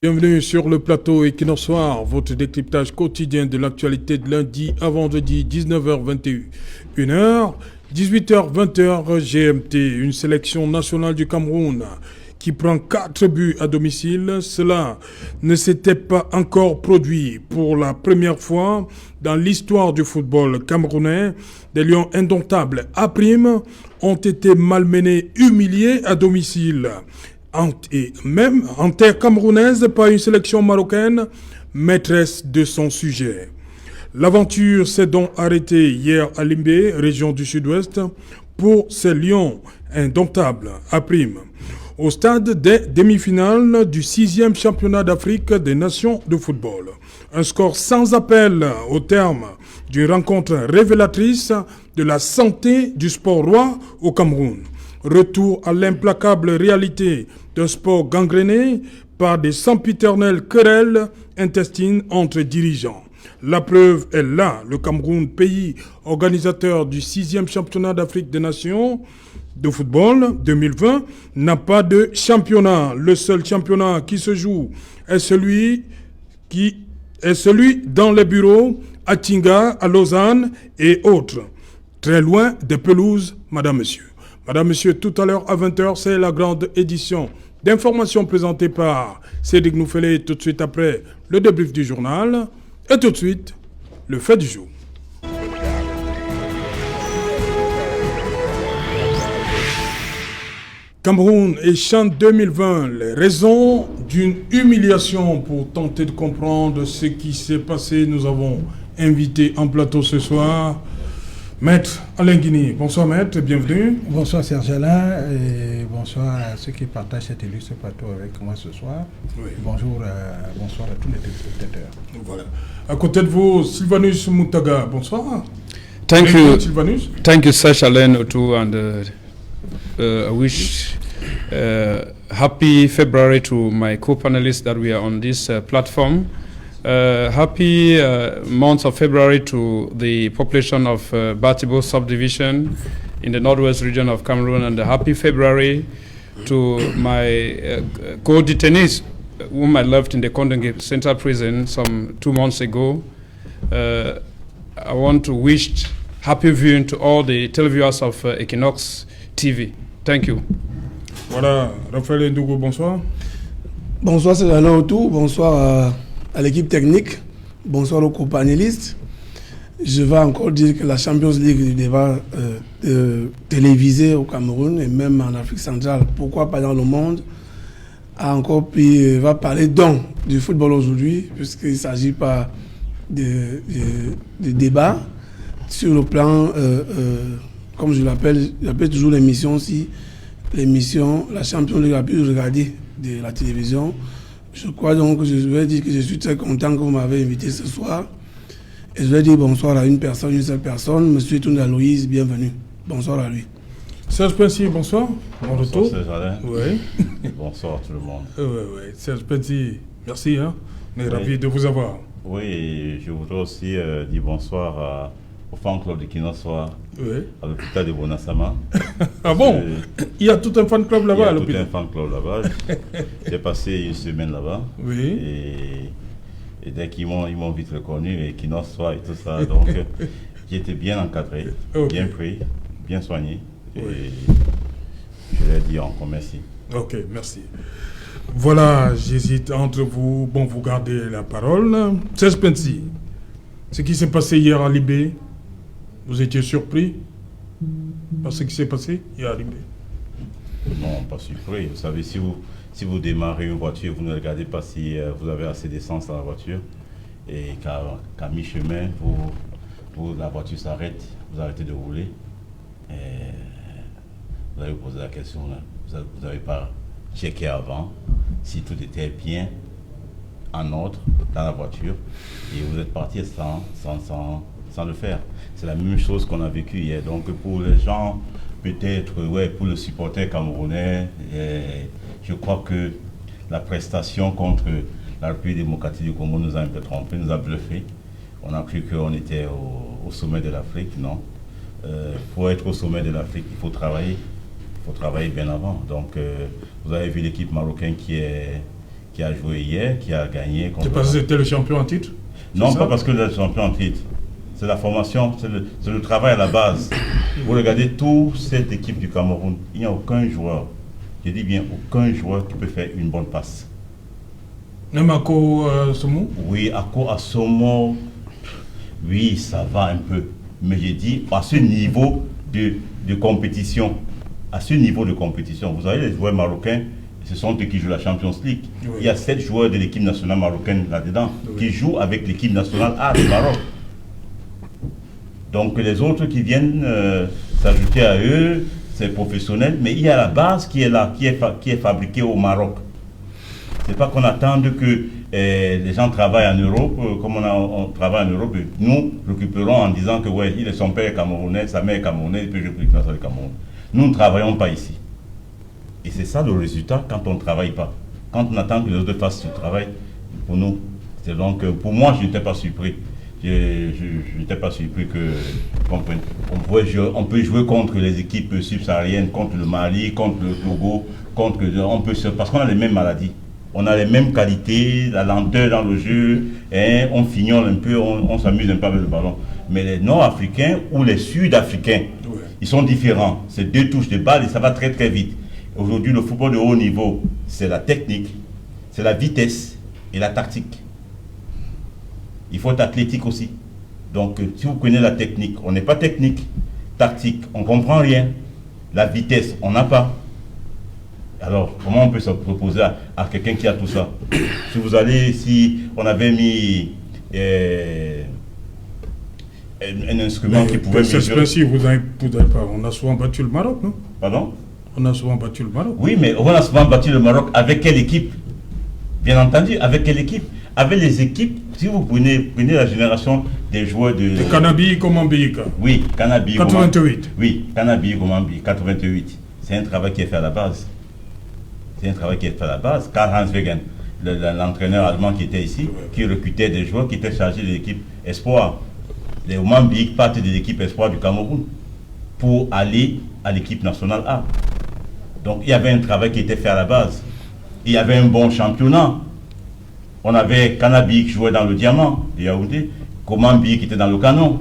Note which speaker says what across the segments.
Speaker 1: Bienvenue sur le plateau Equinox Soir, votre décryptage quotidien de l'actualité de lundi à vendredi, 19h21h, 18h20h GMT, une sélection nationale du Cameroun qui prend 4 buts à domicile. Cela ne s'était pas encore produit pour la première fois dans l'histoire du football camerounais. Des Lions indomptables A' ont été malmenés, humiliés à domicile. Et même en terre camerounaise par une sélection marocaine maîtresse de son sujet. L'aventure s'est donc arrêtée hier à Limbé, région du sud-ouest, pour ces Lions indomptables A'. Au stade des demi-finales du 6e championnat d'Afrique des nations de football. Un score sans appel au terme d'une rencontre révélatrice de la santé du sport roi au Cameroun. Retour à l'implacable réalité d'un sport gangréné par des sempiternelles querelles intestines entre dirigeants. La preuve est là, le Cameroun, pays organisateur du 6e championnat d'Afrique des nations de football 2020, n'a pas de championnat. Le seul championnat qui se joue est celui dans les bureaux à Tinga, à Lausanne et autres. Très loin des pelouses, madame, monsieur. Madame, monsieur, tout à l'heure à 20h, c'est la grande édition d'information présentée par Cédric Noufélé. Tout de suite après, le débrief du journal. Et tout de suite, le fait du jour. Cameroun et Chan 2020, les raisons d'une humiliation. Pour tenter de comprendre ce qui s'est passé, nous avons invité en plateau ce soir Maître Alain Guigny. Bonsoir Maître, bienvenue.
Speaker 2: Bonsoir Serge Alain et bonsoir à ceux qui partagent cet illustre plateau avec moi ce soir. Oui. Bonsoir à tous les téléspectateurs.
Speaker 1: Voilà. À côté de vous, Sylvanus Moutaga. Bonsoir.
Speaker 3: Thank you,
Speaker 1: Sylvanus.
Speaker 3: Thank you, Serge Alain, too, and I wish happy February to my co-panelists that we are on this platform. Happy month of February to the population of Batibo subdivision in the northwest region of Cameroon, and a happy February to my co-detainees whom I left in the Condé Central Prison some 2 months ago. I want to wish happy viewing to all the televiewers of Equinox TV. Thank you.
Speaker 1: Voilà, Raphaël Ndougo, bonsoir.
Speaker 2: Bonsoir Serge Alain autour, bonsoir à l'équipe technique, bonsoir aux co-panélistes. Je vais encore dire que la Champions League du débat télévisé au Cameroun et même en Afrique centrale, pourquoi pas dans le monde, va parler donc du football aujourd'hui, puisqu'il ne s'agit pas de débat sur le plan, comme j'appelle toujours l'émission aussi, la Champions League la plus regardée de la télévision. Je crois donc que je vais dire que je suis très content que vous m'avez invité ce soir. Et je vais dire bonsoir à une seule personne, M. Tounda Loïs, bienvenue. Bonsoir à lui.
Speaker 1: Serge Pensy, bonsoir. Bon retour.
Speaker 4: Serge Alain.
Speaker 1: Oui.
Speaker 4: Bonsoir tout le monde.
Speaker 1: Oui. Serge Pensy, merci. On est ravis de vous avoir.
Speaker 4: Oui, et je voudrais aussi dire bonsoir au fan club de Kinosoa, à l'hôpital de Bonasama.
Speaker 1: Ah bon? Il y a tout un fan club là-bas à l'hôpital.
Speaker 4: Il y a tout un fan club là-bas. J'ai passé une semaine là-bas.
Speaker 1: Oui.
Speaker 4: Et dès qu'ils m'ont vite reconnu, et Kinosoa et tout ça, donc j'étais bien encadré, bien pris, bien soigné. Et je leur dis encore merci.
Speaker 1: Ok, merci. Voilà, j'hésite entre vous. Bon, vous gardez la parole. Serge Pensy, ce qui s'est passé hier à Libé, vous étiez surpris par ce qui s'est passé hier à Libé?
Speaker 4: Non, pas surpris. Vous savez, si vous démarrez une voiture, vous ne regardez pas si vous avez assez d'essence dans la voiture. Et qu'à mi-chemin, la voiture s'arrête, vous arrêtez de rouler. Et vous allez vous poser la question, vous n'avez pas checké avant si tout était bien en ordre dans la voiture. Et vous êtes parti sans le faire. C'est la même chose qu'on a vécu hier. Donc pour les gens, peut-être, pour le supporter camerounais, je crois que la prestation contre la République démocratique du Congo nous a un peu trompé, nous a bluffé. On a cru qu'on était au sommet de l'Afrique, non. Pour être au sommet de l'Afrique, il faut travailler bien avant. Donc vous avez vu l'équipe marocaine qui est qui a joué hier, qui a gagné.
Speaker 1: C'est parce que c'était le champion en titre?
Speaker 4: Non, pas parce que le champion en titre. C'est la formation, c'est le travail à la base. Vous regardez toute cette équipe du Cameroun, il n'y a aucun joueur, je dis bien aucun joueur qui peut faire une bonne passe.
Speaker 1: Même Ako Somo?
Speaker 4: Oui, Ako Somo, oui, ça va un peu. Mais j'ai dit, à ce niveau de compétition, vous avez les joueurs marocains, ce sont eux qui jouent la Champions League. Oui. Il y a 7 joueurs de l'équipe nationale marocaine là-dedans, qui jouent avec l'équipe nationale A du Maroc. Donc les autres qui viennent s'ajouter à eux, c'est professionnel, mais il y a la base qui est là, qui est fabriquée au Maroc. C'est pas qu'on attende que les gens travaillent en Europe, comme on travaille en Europe, nous récupérons en disant que ouais, son père est camerounais, sa mère est camerounaise, puis je peux l'équipe nationale du Cameroun. Nous ne travaillons pas ici. Et c'est ça le résultat quand on ne travaille pas. Quand on attend que les autres fassent ce travail, pour nous, c'est donc, pour moi, je n'étais pas surpris. Je n'étais pas surpris qu'on peut jouer contre les équipes subsahariennes, contre le Mali, contre le Togo, parce qu'on a les mêmes maladies. On a les mêmes qualités, la lenteur dans le jeu, hein, on fignole un peu, on s'amuse un peu avec le ballon. Mais les Nord-Africains ou les Sud-Africains, ils sont différents. C'est 2 touches de balle et ça va très très vite. Aujourd'hui, le football de haut niveau, c'est la technique, c'est la vitesse et la tactique. Il faut être athlétique aussi. Donc, si vous connaissez la technique, on n'est pas technique. Tactique, on ne comprend rien. La vitesse, on n'a pas. Alors, comment on peut se proposer à quelqu'un qui a tout ça? Si on avait mis un instrument qui pouvait mesurer...
Speaker 1: On a souvent battu le Maroc, non?
Speaker 4: Pardon?
Speaker 1: On a souvent battu le Maroc.
Speaker 4: Oui, mais on a souvent battu le Maroc. Avec quelle équipe? Bien entendu, avec quelle équipe? Avec les équipes, si vous prenez la génération des joueurs de...
Speaker 1: De Kanabi Komambika.
Speaker 4: Oui, Kanabi
Speaker 1: 88.
Speaker 4: Oui, Kanabi Komambi, 88. C'est un travail qui est fait à la base. Karl-Heinz Wegen, l'entraîneur allemand qui était ici, qui recrutait des joueurs qui étaient chargés de l'équipe Espoir. Les Komambi partent de l'équipe Espoir du Cameroun pour aller à l'équipe nationale A. Donc il y avait un travail qui était fait à la base. Il y avait un bon championnat. On avait Kanabi qui jouait dans le Diamant de Yaoundé, Komambi qui était dans le Canon.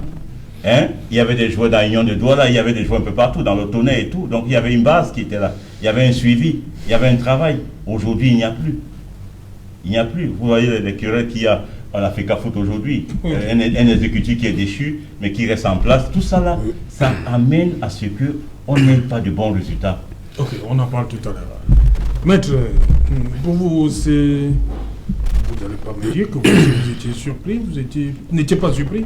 Speaker 4: Hein? Il y avait des joueurs dans l'Union de Douala, il y avait des joueurs un peu partout, dans le Tonnet et tout. Donc il y avait une base qui était là. Il y avait un suivi, il y avait un travail. Aujourd'hui, il n'y a plus. Il n'y a plus. Vous voyez les querelles qu'il y a en Africa Foot aujourd'hui. Un exécutif qui est déchu, mais qui reste en place. Tout ça là, ça amène à ce qu'on n'ait pas de bons résultats.
Speaker 1: Ok, on en parle tout à l'heure. Maître, pour vous, c'est... Vous n'allez pas me dire que vous étiez surpris, vous n'étiez pas surpris.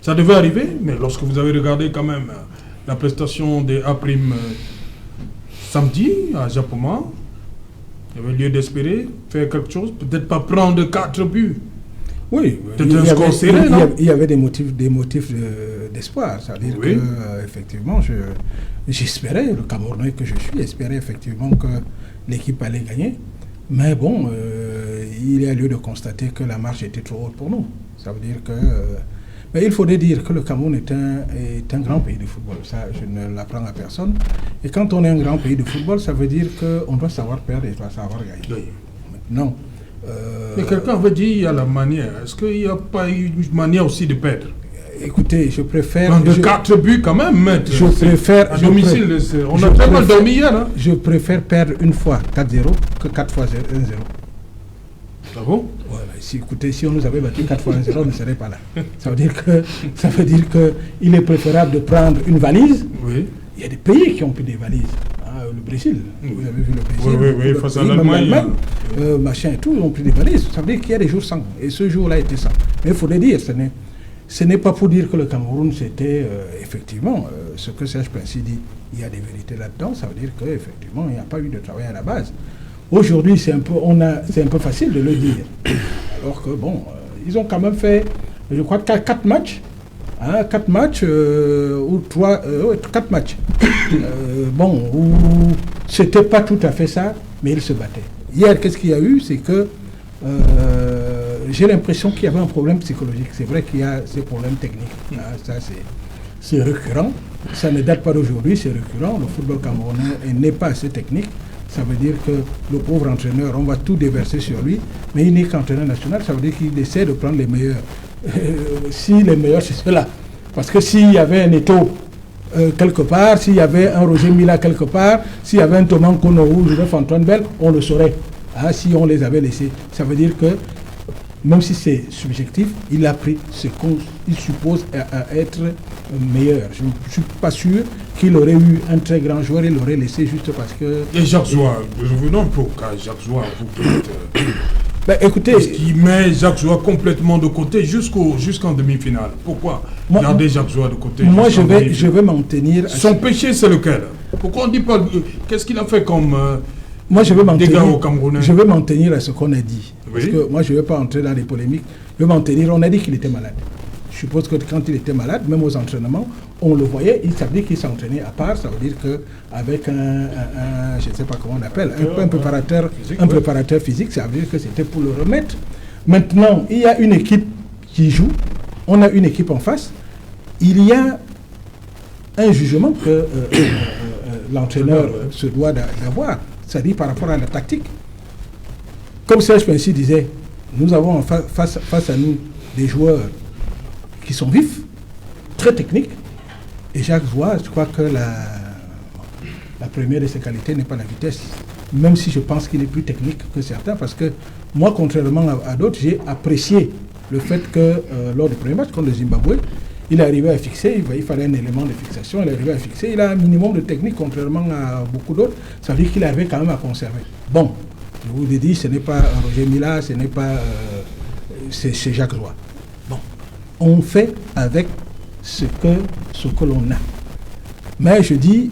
Speaker 1: Ça devait arriver, mais lorsque vous avez regardé quand même la prestation des A' samedi à Japoma, il y avait lieu d'espérer faire quelque chose, peut-être pas prendre 4 buts.
Speaker 5: Oui, il y avait des motifs d'espoir, c'est-à-dire que effectivement, j'espérais, le Camerounais que je suis, espérais effectivement que l'équipe allait gagner. Mais bon, il y a lieu de constater que la marche était trop haute pour nous. Ça veut dire que... mais il faudrait dire que le Cameroun est un grand pays de football. Ça, je ne l'apprends à personne. Et quand on est un grand pays de football, ça veut dire qu'on doit savoir perdre et doit savoir gagner. Oui. Maintenant...
Speaker 1: mais quelqu'un avait dit il y a la manière. Est-ce qu'il n'y a pas une manière aussi de perdre?
Speaker 5: Écoutez, je préfère...
Speaker 1: Prendre 4 buts quand même, maître.
Speaker 5: Je préfère...
Speaker 1: À domicile, on a tellement dormi hier. Hein?
Speaker 5: Je préfère perdre une fois 4-0 que 4 fois 1-0.
Speaker 1: Ah bon?
Speaker 5: Voilà. Écoutez, si on nous avait battu 4 fois 1-0, on ne serait pas là. Ça veut dire que il est préférable de prendre une valise. Oui. Il y a des pays qui ont pris des valises. Le Brésil, vous avez vu le Brésil,
Speaker 1: oui, face à l'Allemagne,
Speaker 5: machin et tout, ils ont pris des valises. Ça veut dire qu'il y a des jours sans. Et ce jour-là était sans. Mais il faut le dire, ce n'est pas pour dire que le Cameroun, c'était effectivement ce que Serge Pensy dit. Il y a des vérités là-dedans. Ça veut dire qu'effectivement, il n'y a pas eu de travail à la base. Aujourd'hui, c'est un peu facile de le dire. Alors que, bon, ils ont quand même fait, je crois, 4 matchs. 4 matchs ou 4 matchs. Bon, où c'était pas tout à fait ça, mais ils se battaient. Hier, qu'est-ce qu'il y a eu? C'est que j'ai l'impression qu'il y avait un problème psychologique. C'est vrai qu'il y a ces problèmes techniques. Ça, c'est récurrent. Ça ne date pas d'aujourd'hui, c'est récurrent. Le football camerounais n'est pas assez technique. ça veut dire que le pauvre entraîneur, on va tout déverser sur lui, mais il n'est qu'entraîneur national, ça veut dire qu'il essaie de prendre les meilleurs. Si les meilleurs, c'est ceux-là. Parce que s'il y avait un Eto'o quelque part, s'il y avait un Roger Mila quelque part, s'il y avait un Thomas Kono ou Joseph Antoine Bell, on le saurait. Si on les avait laissés. Ça veut dire que, même si c'est subjectif, il a pris ce qu'il suppose à être meilleur. Je ne suis pas sûr qu'il aurait eu un très grand joueur, il l'aurait laissé juste parce que...
Speaker 1: Et Jacques Zoua, revenons pour Jacques Zoua, vous
Speaker 5: ben, écoutez...
Speaker 1: Parce qu'il met Jacques Zoua complètement de côté jusqu'en demi-finale. Pourquoi garder Jacques Zoua de côté?
Speaker 5: Moi, je vais m'en tenir...
Speaker 1: Son péché, c'est lequel? Pourquoi on ne dit pas... Qu'est-ce qu'il a fait comme...
Speaker 5: Moi, je vais m'en
Speaker 1: tenir,
Speaker 5: tenir à ce qu'on a dit. Oui. Parce que moi, je ne vais pas entrer dans les polémiques. Je vais m'en tenir. On a dit qu'il était malade. Je suppose que quand il était malade, même aux entraînements, on le voyait, il savait qu'il s'entraînait à part. Ça veut dire qu'avec je ne sais pas comment on appelle, un préparateur physique, ça veut dire que c'était pour le remettre. Maintenant, il y a une équipe qui joue. On a une équipe en face. Il y a un jugement que l'entraîneur se doit d'avoir. C'est-à-dire par rapport à la tactique. Comme Serge Pensy disait, nous avons face à nous des joueurs qui sont vifs, très techniques. Et Jacques Zoua, je crois que la première de ses qualités n'est pas la vitesse. Même si je pense qu'il est plus technique que certains, parce que moi, contrairement à d'autres, j'ai apprécié le fait que lors du premier match contre le Zimbabwe, il est arrivé à fixer, il fallait un élément de fixation, il est arrivé à fixer, il a un minimum de technique contrairement à beaucoup d'autres, ça veut dire qu'il avait quand même à conserver. Bon, je vous l'ai dit, ce n'est pas Roger Mila, ce n'est pas... c'est Jacques Zoua. Bon, on fait avec ce que l'on a. Mais je dis,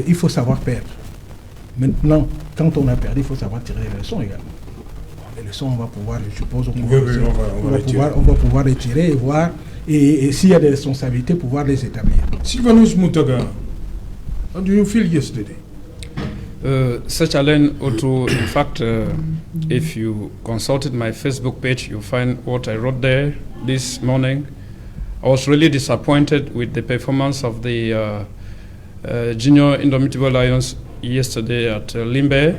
Speaker 5: il faut savoir perdre. Maintenant, quand on a perdu, il faut savoir tirer les leçons également. Les leçons, on va pouvoir, je suppose, on va pouvoir les tirer et voir... Et s'il y a des responsabilités, pouvoir les établir.
Speaker 1: Sylvanus Moutaga, how do you feel yesterday?
Speaker 3: Such Alain Otto, in fact, if you consulted my Facebook page, you'll find what I wrote there this morning. I was really disappointed with the performance of the junior Indomitable Lions yesterday at Limbe.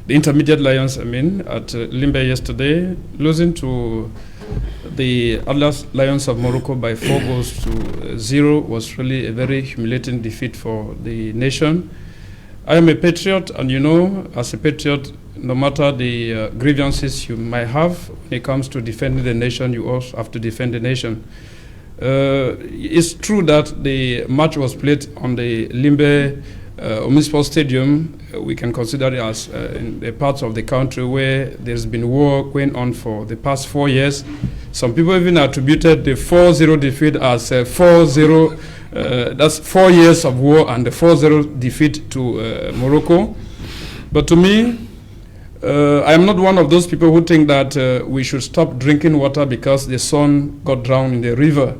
Speaker 3: The Intermediate Lions, I mean, at Limbe yesterday, losing to the Atlas Lions of Morocco by 4-0 was really a very humiliating defeat for the nation. I am a patriot, and you know, as a patriot, no matter the grievances you might have when it comes to defending the nation, you also have to defend the nation. It's true that the match was played on the Limbe Municipal Stadium. We can consider it as in the parts of the country where there's been war going on for the past 4 years. Some people even attributed the 4-0 defeat as 4-0. That's 4 years of war and the 4-0 defeat to Morocco. But to me, I am not one of those people who think that we should stop drinking water because the son got drowned in the river.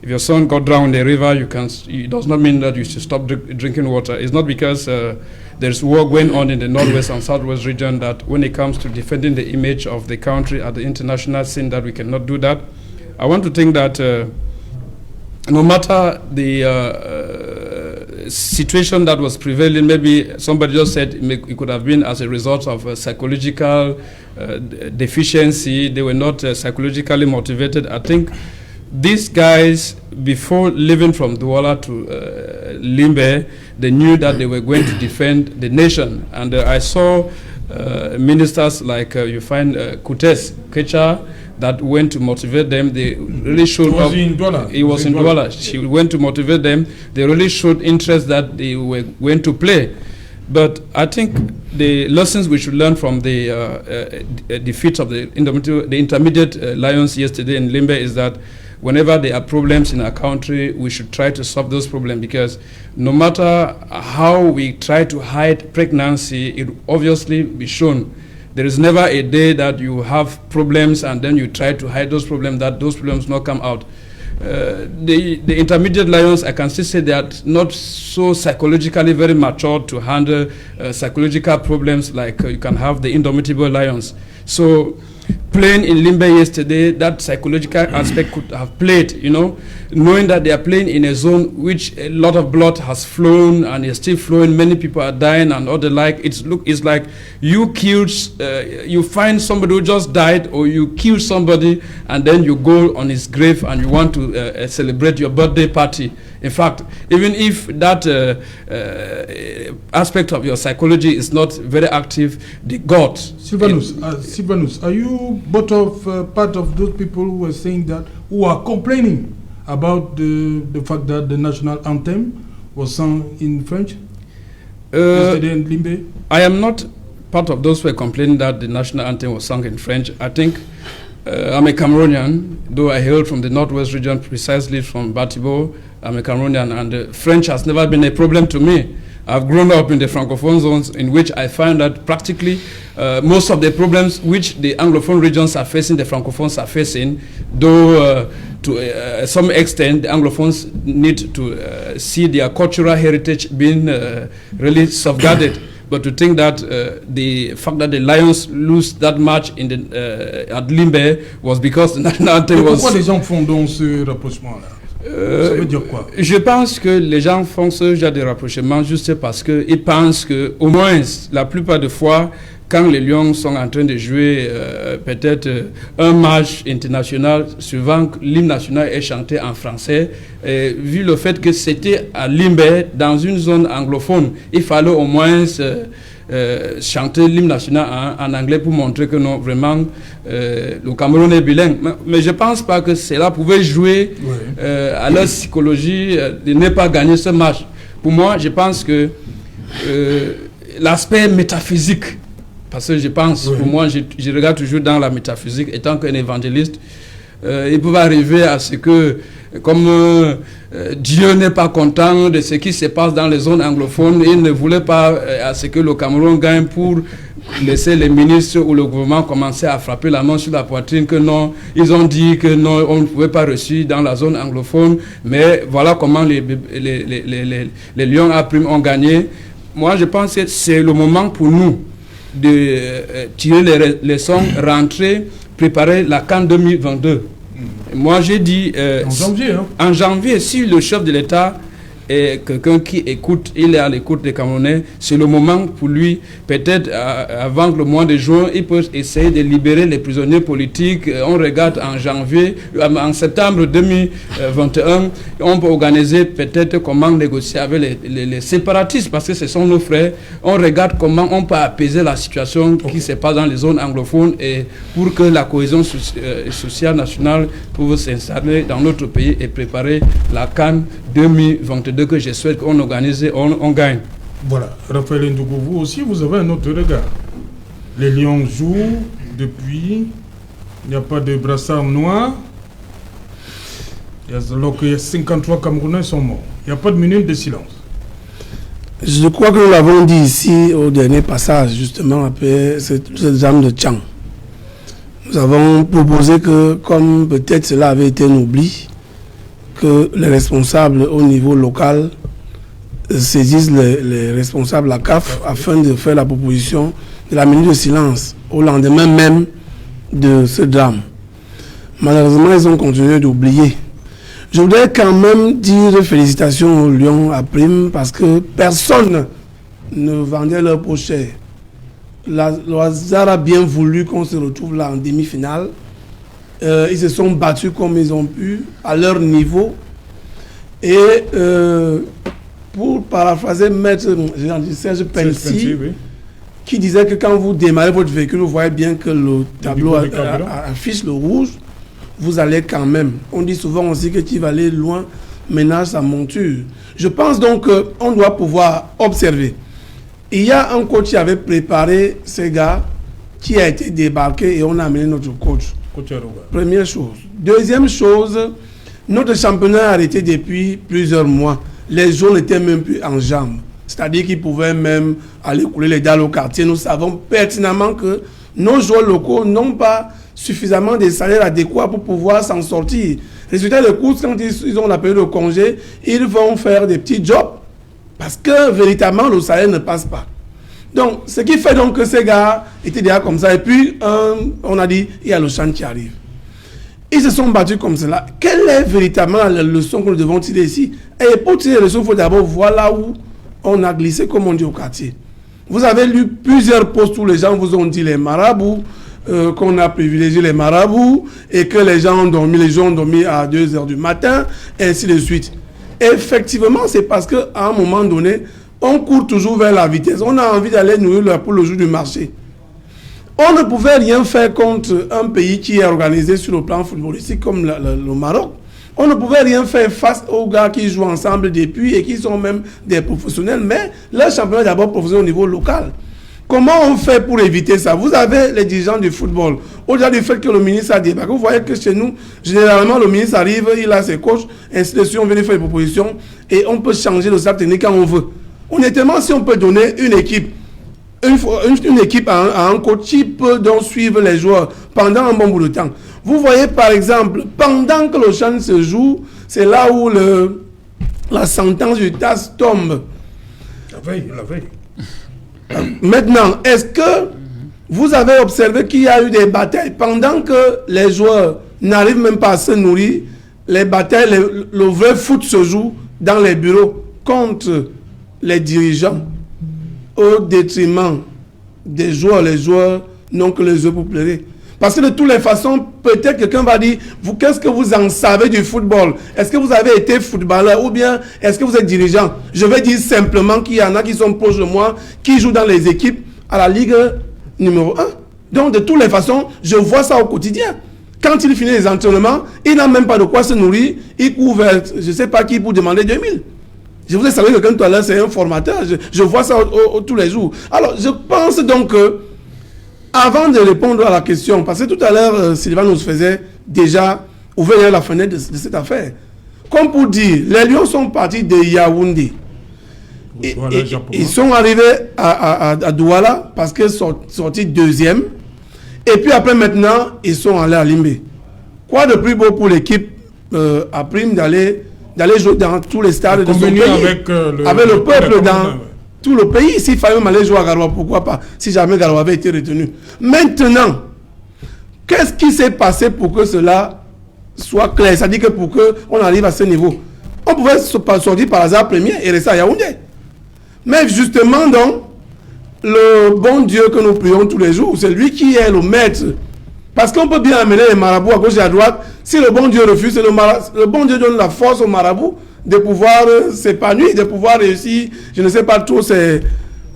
Speaker 3: If your son got drowned in the river, it does not mean that you should stop drinking water. It's not because there's war going on in the northwest and southwest region that when it comes to defending the image of the country at the international scene that we cannot do that. I want to think that no matter the situation that was prevailing, maybe somebody just said it could have been as a result of psychological deficiency. They were not psychologically motivated. I think these guys, before leaving from Douala to Limbe, they knew that they were going to defend the nation. And I saw ministers like you find Kutes Kecha that went to motivate them. They really showed up. He was in Douala. She went to motivate them. They really showed interest that they were going to play. But I think the lessons we should learn from the defeat of the intermediate Lions yesterday in Limbe is that whenever there are problems in our country, we should try to solve those problems, because no matter how we try to hide pregnancy, it will obviously be shown. There is never a day that you have problems and then you try to hide those problems, that those problems not come out. The intermediate Lions, I can still say they are not so psychologically very mature to handle psychological problems like you can have the Indomitable Lions. So playing in Limbe yesterday, that psychological aspect could have played, you know, knowing that they are playing in a zone which a lot of blood has flown and is still flowing, many people are dying and all the like. It's like you killed, you find somebody who just died, or you kill somebody and then you go on his grave and you want to celebrate your birthday party. In fact, even if that aspect of your psychology is not very active, the God.
Speaker 1: Sylvanus, are you both of part of those people who are saying that, who are complaining about the fact that the national anthem was sung in French yesterday in Limbe?
Speaker 3: I am not part of those who are complaining that the national anthem was sung in French. I think I'm a Cameroonian, though I hail from the northwest region, precisely from Batibo. I'm a Cameroonian, and French has never been a problem to me. I've grown up in the Francophone zones, in which I find that practically most of the problems which the Anglophone regions are facing, the Francophones are facing, though to some extent the Anglophones need to see their cultural heritage being really safeguarded. But to think that the fact that the Lions lose that match in the, at Limbe was because the national anthem was...
Speaker 1: Pourquoi les gens font donc ce rapprochement-là? Ça veut dire quoi?
Speaker 3: Je pense que les gens font ce genre de rapprochement juste parce qu'ils pensent que, au moins, la plupart des fois, quand les Lions sont en train de jouer peut-être un match international, souvent l'hymne national est chanté en français, et vu le fait que c'était à Limbe, dans une zone anglophone, il fallait au moins chanter l'hymne national en anglais pour montrer que non, vraiment, le Cameroun est bilingue. Mais je ne pense pas que cela pouvait jouer à leur psychologie de ne pas gagner ce match. Pour moi, je pense que l'aspect métaphysique, parce que je pense, pour moi, je regarde toujours dans la métaphysique, étant qu'un évangéliste, il peut arriver à ce que, comme Dieu n'est pas content de ce qui se passe dans les zones anglophones, il ne voulait pas à ce que le Cameroun gagne pour laisser les ministres ou le gouvernement commencer à frapper la main sur la poitrine, que non, ils ont dit que non, on ne pouvait pas reçu dans la zone anglophone, mais voilà comment les Lions à prime ont gagné. Moi, je pense que c'est le moment pour nous de tirer les leçons, rentrer, préparer la CAN 2022. Moi, j'ai dit...
Speaker 1: en janvier, hein?
Speaker 3: En janvier, si le chef de l'État est quelqu'un qui écoute, il est à l'écoute des Camerounais, c'est le moment pour lui, peut-être avant le mois de juin, il peut essayer de libérer les prisonniers politiques. On regarde en janvier, en septembre 2021, on peut organiser peut-être comment négocier avec les séparatistes, parce que ce sont nos frères. On regarde comment on peut apaiser la situation qui se passe dans les zones anglophones, et pour que la cohésion sociale nationale puisse s'installer dans notre pays et préparer la CAN 2022 que je souhaite qu'on organise et on gagne.
Speaker 1: Voilà, Raphaël Ndougou, vous aussi, vous avez un autre regard. Les Lions jouent depuis, il n'y a pas de brassard noir, alors que 53 Camerounais sont morts. Il n'y a pas de minute de silence.
Speaker 2: Je crois que nous l'avons dit ici au dernier passage, justement, après cette dame de Tchang. Nous avons proposé que, comme peut-être cela avait été un oubli, que les responsables au niveau local saisissent les responsables, la CAF, afin de faire la proposition de la minute de silence au lendemain même de ce drame. Malheureusement, ils ont continué d'oublier. Je voudrais quand même dire félicitations aux Lions à prime, parce que personne ne vendait leur peau chère. Le hasard a bien voulu qu'on se retrouve là en demi-finale. Ils se sont battus comme ils ont pu, à leur niveau. Et pour paraphraser maître Serge Pensy, qui disait que quand vous démarrez votre véhicule, vous voyez bien que le tableau affiche le rouge, vous allez quand même. On dit souvent aussi que qui va aller loin ménage sa monture. Je pense donc qu'on doit pouvoir observer. Il y a un coach qui avait préparé ces gars, qui a été débarqué, et on a amené notre coach. Première chose. Deuxième chose, notre championnat a arrêté depuis plusieurs mois. Les joueurs n'étaient même plus en jambes. C'est-à-dire qu'ils pouvaient même aller couler les dalles au quartier. Nous savons pertinemment que nos joueurs locaux n'ont pas suffisamment de salaires adéquats pour pouvoir s'en sortir. Résultat de course, quand ils ont la période de congé, ils vont faire des petits jobs parce que véritablement le salaire ne passe pas. Donc, ce qui fait donc que ces gars étaient déjà comme ça. Et puis, on a dit, il y a le Chan qui arrive. Ils se sont battus comme cela. Quelle est véritablement la leçon que nous devons tirer ici? Et pour tirer la leçon, il faut d'abord voir là où on a glissé, comme on dit au quartier. Vous avez lu plusieurs posts où les gens vous ont dit les marabouts, qu'on a privilégié les marabouts, et que les gens ont dormi à 2 h du matin, et ainsi de suite. Et effectivement, c'est parce qu'à un moment donné, on court toujours vers la vitesse. On a envie d'aller nourrir la poule le jour du marché. On ne pouvait rien faire contre un pays qui est organisé sur le plan footballistique comme le Maroc. On ne pouvait rien faire face aux gars qui jouent ensemble depuis et qui sont même des professionnels, mais leur championnat est d'abord professionnel au niveau local. Comment on fait pour éviter ça? Vous avez les dirigeants du football. Au-delà du fait que le ministre a débarqué, vous voyez que chez nous, généralement, le ministre arrive, il a ses coachs, ainsi de suite, on vient faire des propositions et on peut changer le staff technique quand on veut. Honnêtement, si on peut donner une équipe, une équipe à un coach qui peut donc suivre les joueurs pendant un bon bout de temps. Vous voyez par exemple, pendant que le Chan se joue, c'est là où la sentence du TAS tombe.
Speaker 5: La veille.
Speaker 2: Maintenant, est-ce que vous avez observé qu'il y a eu des batailles pendant que les joueurs n'arrivent même pas à se nourrir? Les batailles, le vrai foot se joue dans les bureaux contre les dirigeants au détriment des joueurs. Les joueurs n'ont que les yeux pour pleurer. Parce que de toutes les façons, peut-être quelqu'un va dire, qu'est-ce que vous en savez du football? Est-ce que vous avez été footballeur ou bien est-ce que vous êtes dirigeant? Je vais dire simplement qu'il y en a qui sont proches de moi, qui jouent dans les équipes à la Ligue numéro 1. Donc de toutes les façons, je vois ça au quotidien. Quand il finit les entraînements, il n'a même pas de quoi se nourrir. Il court vers, je ne sais pas qui, pour demander 2000. Je vous ai salué quelqu'un tout à l'heure, c'est un formateur. Je vois ça tous les jours. Alors, je pense donc que, avant de répondre à la question, parce que tout à l'heure, Sylvain nous faisait déjà ouvrir la fenêtre de cette affaire. Comme pour dire, les Lions sont partis de Yaoundé. Ils sont arrivés à Douala parce qu'ils sont sortis deuxième. Et puis après, maintenant, ils sont allés à Limbe. Quoi de plus beau pour l'équipe à Prime d'aller jouer dans tous les stades de son pays, avec le peuple dans tout le pays. S'il fallait même aller jouer à Garoua, pourquoi pas, si jamais Garoua avait été retenu. Maintenant, qu'est-ce qui s'est passé pour que cela soit clair? C'est-à-dire que pour qu'on arrive à ce niveau, on pouvait sortir par hasard premier et rester à Yaoundé. Mais justement, donc, le bon Dieu que nous prions tous les jours, c'est lui qui est le maître. Parce qu'on peut bien amener les marabouts à gauche et à droite. Si le bon Dieu refuse, le bon Dieu donne la force aux marabouts de pouvoir s'épanouir, de pouvoir réussir. Je ne sais pas trop, c'est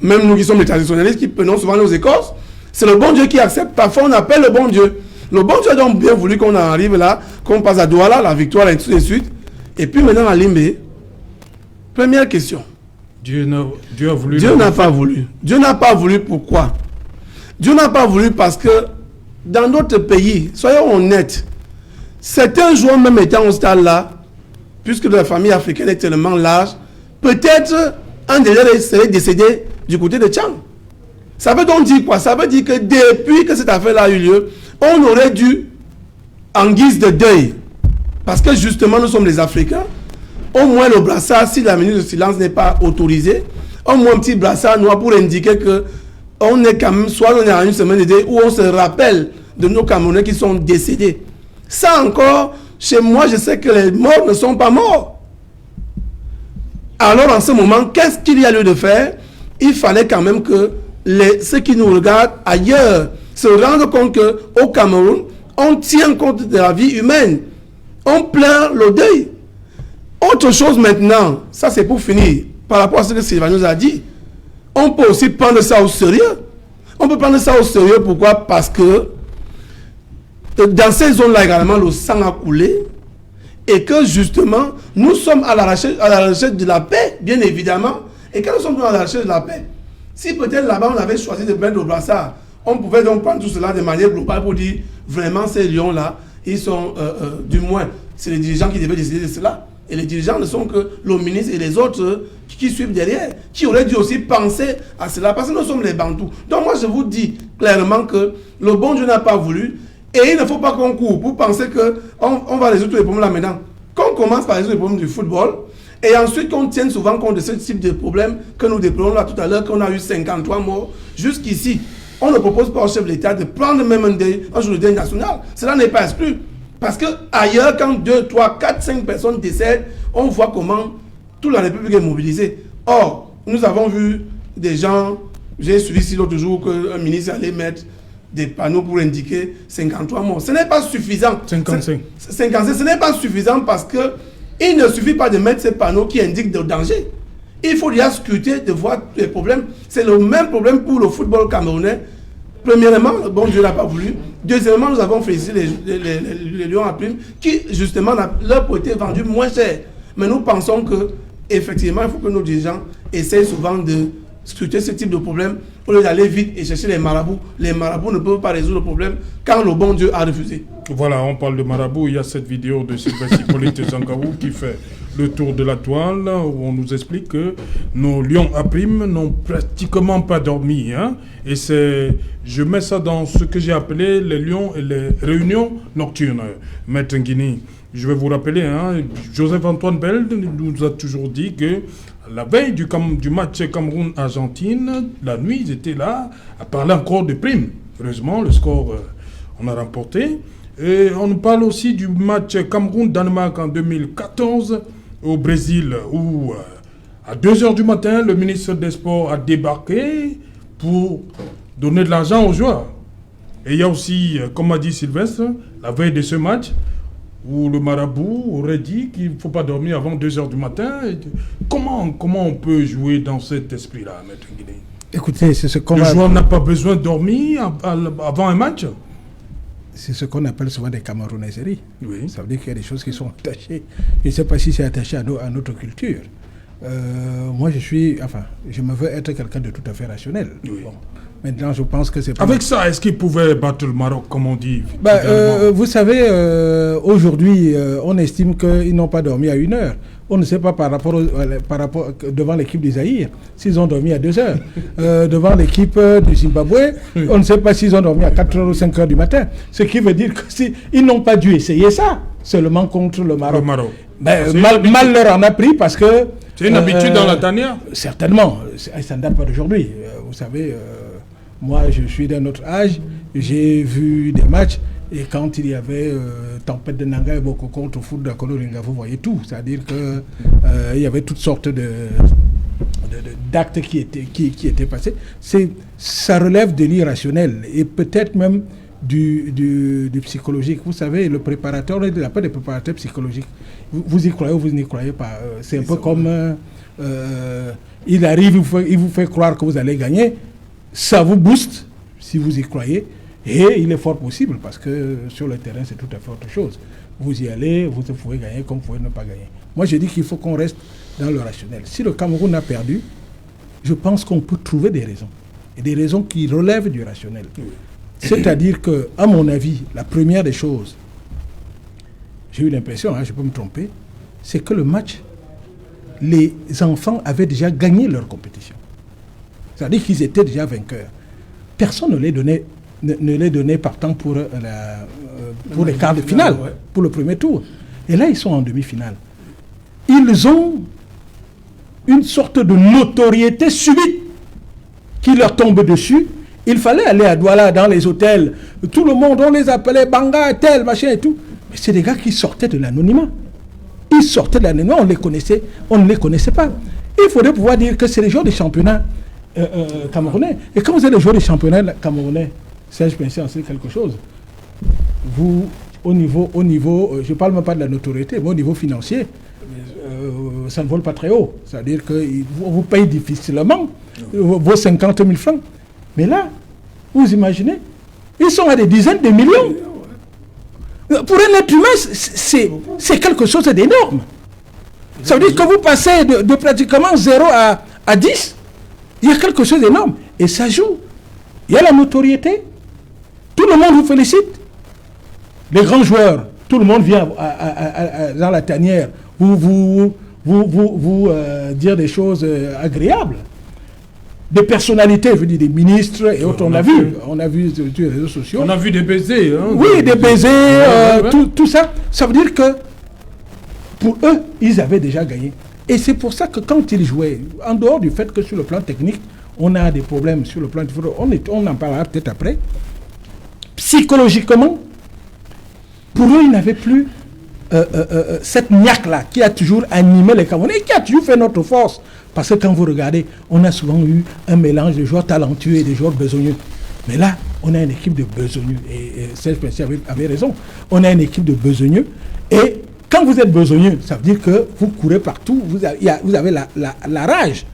Speaker 2: même nous qui sommes les traditionnalistes qui prenons souvent nos écorces. C'est le bon Dieu qui accepte. Parfois, on appelle le bon Dieu. Le bon Dieu a donc bien voulu qu'on en arrive là, qu'on passe à Douala, la victoire, et tout de suite. Et puis maintenant, à Limbe, première question.
Speaker 1: Dieu a voulu.
Speaker 2: Dieu n'a pas voulu. Dieu n'a pas voulu, pourquoi? Dieu n'a pas voulu parce que dans d'autres pays, soyons honnêtes, certains joueurs même étant au stade là, puisque la famille africaine est tellement large, peut-être un des gens serait décédé du côté de Tchang. Ça veut donc dire quoi? Ça veut dire que depuis que cette affaire-là a eu lieu, on aurait dû, en guise de deuil, parce que justement nous sommes les Africains, au moins le brassard, si la minute de silence n'est pas autorisée, au moins un petit brassard noir pour indiquer que on est quand même, soit on est à une semaine de deuil, où on se rappelle de nos Camerounais qui sont décédés. Ça encore, chez moi, je sais que les morts ne sont pas morts. Alors en ce moment, qu'est-ce qu'il y a lieu de faire? Il fallait quand même que ceux qui nous regardent ailleurs se rendent compte qu'au Cameroun, on tient compte de la vie humaine. On plaint le deuil. Autre chose maintenant, ça c'est pour finir, par rapport à ce que Sylvain nous a dit, on peut aussi prendre ça au sérieux. On peut prendre ça au sérieux, pourquoi? Parce que dans ces zones-là également, le sang a coulé et que justement, nous sommes à la recherche de la paix, bien évidemment. Et quand nous sommes à la recherche de la paix, si peut-être là-bas on avait choisi de mettre le brassard, on pouvait donc prendre tout cela de manière globale pour dire vraiment ces lions-là, ils sont, du moins, c'est les dirigeants qui devaient décider de cela. Et les dirigeants ne sont que le ministre et les autres qui suivent derrière, qui auraient dû aussi penser à cela, parce que nous sommes les Bantous. Donc moi je vous dis clairement que le bon Dieu n'a pas voulu, et il ne faut pas qu'on court pour penser qu'on va résoudre tous les problèmes là maintenant. Qu'on commence par résoudre les problèmes du football, Et ensuite, qu'on tienne souvent compte de ce type de problème que nous déplorons là tout à l'heure, qu'on a eu 53 morts. Jusqu'ici, on ne propose pas au chef de l'État de prendre même un jour de deuil national. Cela n'est pas exclu. Parce que ailleurs, quand 2, 3, 4, 5 personnes décèdent, on voit comment toute la République est mobilisée. Or, nous avons vu des gens, j'ai suivi ici l'autre jour qu'un ministre allait mettre des panneaux pour indiquer 53 morts. Ce n'est pas suffisant.
Speaker 1: 55.
Speaker 2: 55, ce n'est pas suffisant parce que il ne suffit pas de mettre ces panneaux qui indiquent le danger. Il faut déjà scruter, de voir les problèmes. C'est le même problème pour le football camerounais. Premièrement, le bon Dieu n'a pas voulu. Deuxièmement, nous avons félicité les Lions à prime qui, justement, leur ont été vendus moins cher. Mais nous pensons que, effectivement, il faut que nos dirigeants essayent souvent de scruter ce type de problème au lieu d'aller vite et chercher les marabouts. Les marabouts ne peuvent pas résoudre le problème quand le bon Dieu a refusé.
Speaker 1: Voilà, on parle de marabout. Il y a cette vidéo de Sylvestre Hippolyte Zangarou qui fait le tour de la toile où on nous explique que nos lions à prime n'ont pratiquement pas dormi. Hein, et je mets ça dans ce que j'ai appelé les lions et les réunions nocturnes. Maître Nguini, je vais vous rappeler, hein, Joseph-Antoine Belde nous a toujours dit que la veille du match Cameroun-Argentine, la nuit, ils étaient là à parler encore de primes. Heureusement, le score, on a remporté. Et on nous parle aussi du match Cameroun-Danemark en 2014 au Brésil, où à 2h du matin, le ministre des Sports a débarqué pour donner de l'argent aux joueurs. Et il y a aussi, comme a dit Sylvestre, la veille de ce match, où le marabout aurait dit qu'il ne faut pas dormir avant 2h du matin. Comment on peut jouer dans cet esprit-là, Maître Nguini?
Speaker 5: Écoutez, c'est ce qu'on
Speaker 1: Le joueur n'a pas besoin de dormir avant un match?
Speaker 5: C'est ce qu'on appelle souvent des camerounaiseries.
Speaker 1: Oui.
Speaker 5: Ça veut dire qu'il y a des choses qui sont attachées. Je ne sais pas si c'est attaché à notre culture. Moi, je me veux être quelqu'un de tout à fait rationnel.
Speaker 1: Oui.
Speaker 5: Bon. Maintenant, je pense que c'est pas...
Speaker 1: Avec ça, est-ce qu'il pouvait battre le Maroc, comme on dit?
Speaker 5: Vous savez, aujourd'hui, on estime qu'ils n'ont pas dormi à 1h. On ne sait pas par rapport devant l'équipe du Zaïre, s'ils ont dormi à 2h. Devant l'équipe du Zimbabwe, on ne sait pas s'ils ont dormi à 4h ou 5h du matin. Ce qui veut dire qu'ils n'ont pas dû essayer ça, seulement contre le Maroc. Mal leur en a pris parce que...
Speaker 1: C'est une habitude dans la tanière?
Speaker 5: Certainement. Ça ne date pas d'aujourd'hui. Vous savez, moi, je suis d'un autre âge. J'ai vu des matchs. Et quand il y avait Tempête de Nanga et Boko contre Foot d'Akolo Ringa, vous voyez tout. C'est-à-dire qu'il y avait toutes sortes d'actes qui étaient passés. Ça relève de l'irrationnel et peut-être même du psychologique. Vous savez, le préparateur, on n'a pas de préparateur psychologique. Vous y croyez ou vous n'y croyez pas. C'est un peu comme il arrive, il vous fait croire que vous allez gagner. Ça vous booste si vous y croyez. Et il est fort possible parce que sur le terrain, c'est tout à fait autre chose. Vous y allez, vous pouvez gagner comme vous pouvez ne pas gagner. Moi, je dis qu'il faut qu'on reste dans le rationnel. Si le Cameroun a perdu, je pense qu'on peut trouver des raisons. Et des raisons qui relèvent du rationnel. C'est-à-dire que, à mon avis, la première des choses, j'ai eu l'impression, je peux me tromper, c'est que le match, les enfants avaient déjà gagné leur compétition. C'est-à-dire qu'ils étaient déjà vainqueurs. Personne ne les donnait partant pour les quarts de finale, pour le premier tour. Et là, ils sont en demi-finale. Ils ont une sorte de notoriété subite qui leur tombe dessus. Il fallait aller à Douala, dans les hôtels. Tout le monde, on les appelait Banga, tel, machin et tout. Mais c'est des gars qui sortaient de l'anonymat. Ils sortaient de l'anonymat, on ne les connaissait pas. Il faudrait pouvoir dire que c'est les joueurs des championnats camerounais. Et quand vous êtes les joueurs des championnats camerounais, Serge Pincé en sait quelque chose. Vous, au niveau je ne parle même pas de la notoriété, mais au niveau financier, ça ne vole pas très haut. C'est-à-dire qu'on vous paye difficilement vos 50 000 francs. Mais là, vous imaginez, ils sont à des dizaines de millions. Pour un être humain, c'est quelque chose d'énorme. Ça veut dire que vous passez de pratiquement 0 à 10. Il y a quelque chose d'énorme. Et ça joue. Il y a la notoriété. Tout le monde vous félicite. Les grands joueurs, tout le monde vient dans la tanière vous dire des choses agréables. Des personnalités, je veux dire des ministres et autres, on a vu sur les réseaux sociaux.
Speaker 1: On a vu des baisers. Hein,
Speaker 5: oui, des baisers, tout ça. Ça veut dire que pour eux, ils avaient déjà gagné. Et c'est pour ça que quand ils jouaient, en dehors du fait que sur le plan technique, on a des problèmes sur le plan du football, on en parlera peut-être après, psychologiquement, pour eux, ils n'avaient plus cette niaque-là qui a toujours animé les Camerounais et qui a toujours fait notre force. Parce que quand vous regardez, on a souvent eu un mélange de joueurs talentueux et de joueurs besogneux. Mais là, on a une équipe de besogneux. Et Serge Pensy avait raison. On a une équipe de besogneux. Et quand vous êtes besogneux, ça veut dire que vous courez partout, vous avez la rage.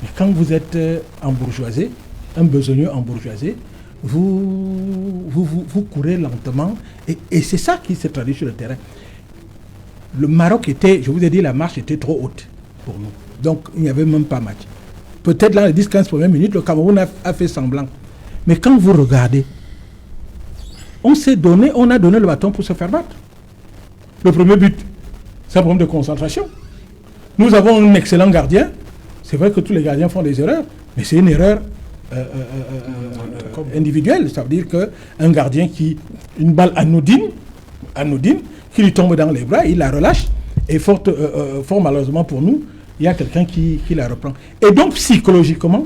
Speaker 5: Mais quand vous êtes embourgeoisé, un besogneux embourgeoisé, vous courez lentement. Et c'est ça qui se traduit sur le terrain. Le Maroc était, je vous ai dit, la marche était trop haute pour nous. Donc, il n'y avait même pas match. Peut-être dans les 10-15 premières minutes, le Cameroun a fait semblant. Mais quand vous regardez, on a donné le bâton pour se faire battre. Le premier but, c'est un problème de concentration. Nous avons un excellent gardien. C'est vrai que tous les gardiens font des erreurs, mais c'est une erreur individuelle. Ça veut dire qu'un gardien une balle anodine, qui lui tombe dans les bras, il la relâche. Et fort malheureusement pour nous, il y a quelqu'un qui la reprend. Et donc, psychologiquement,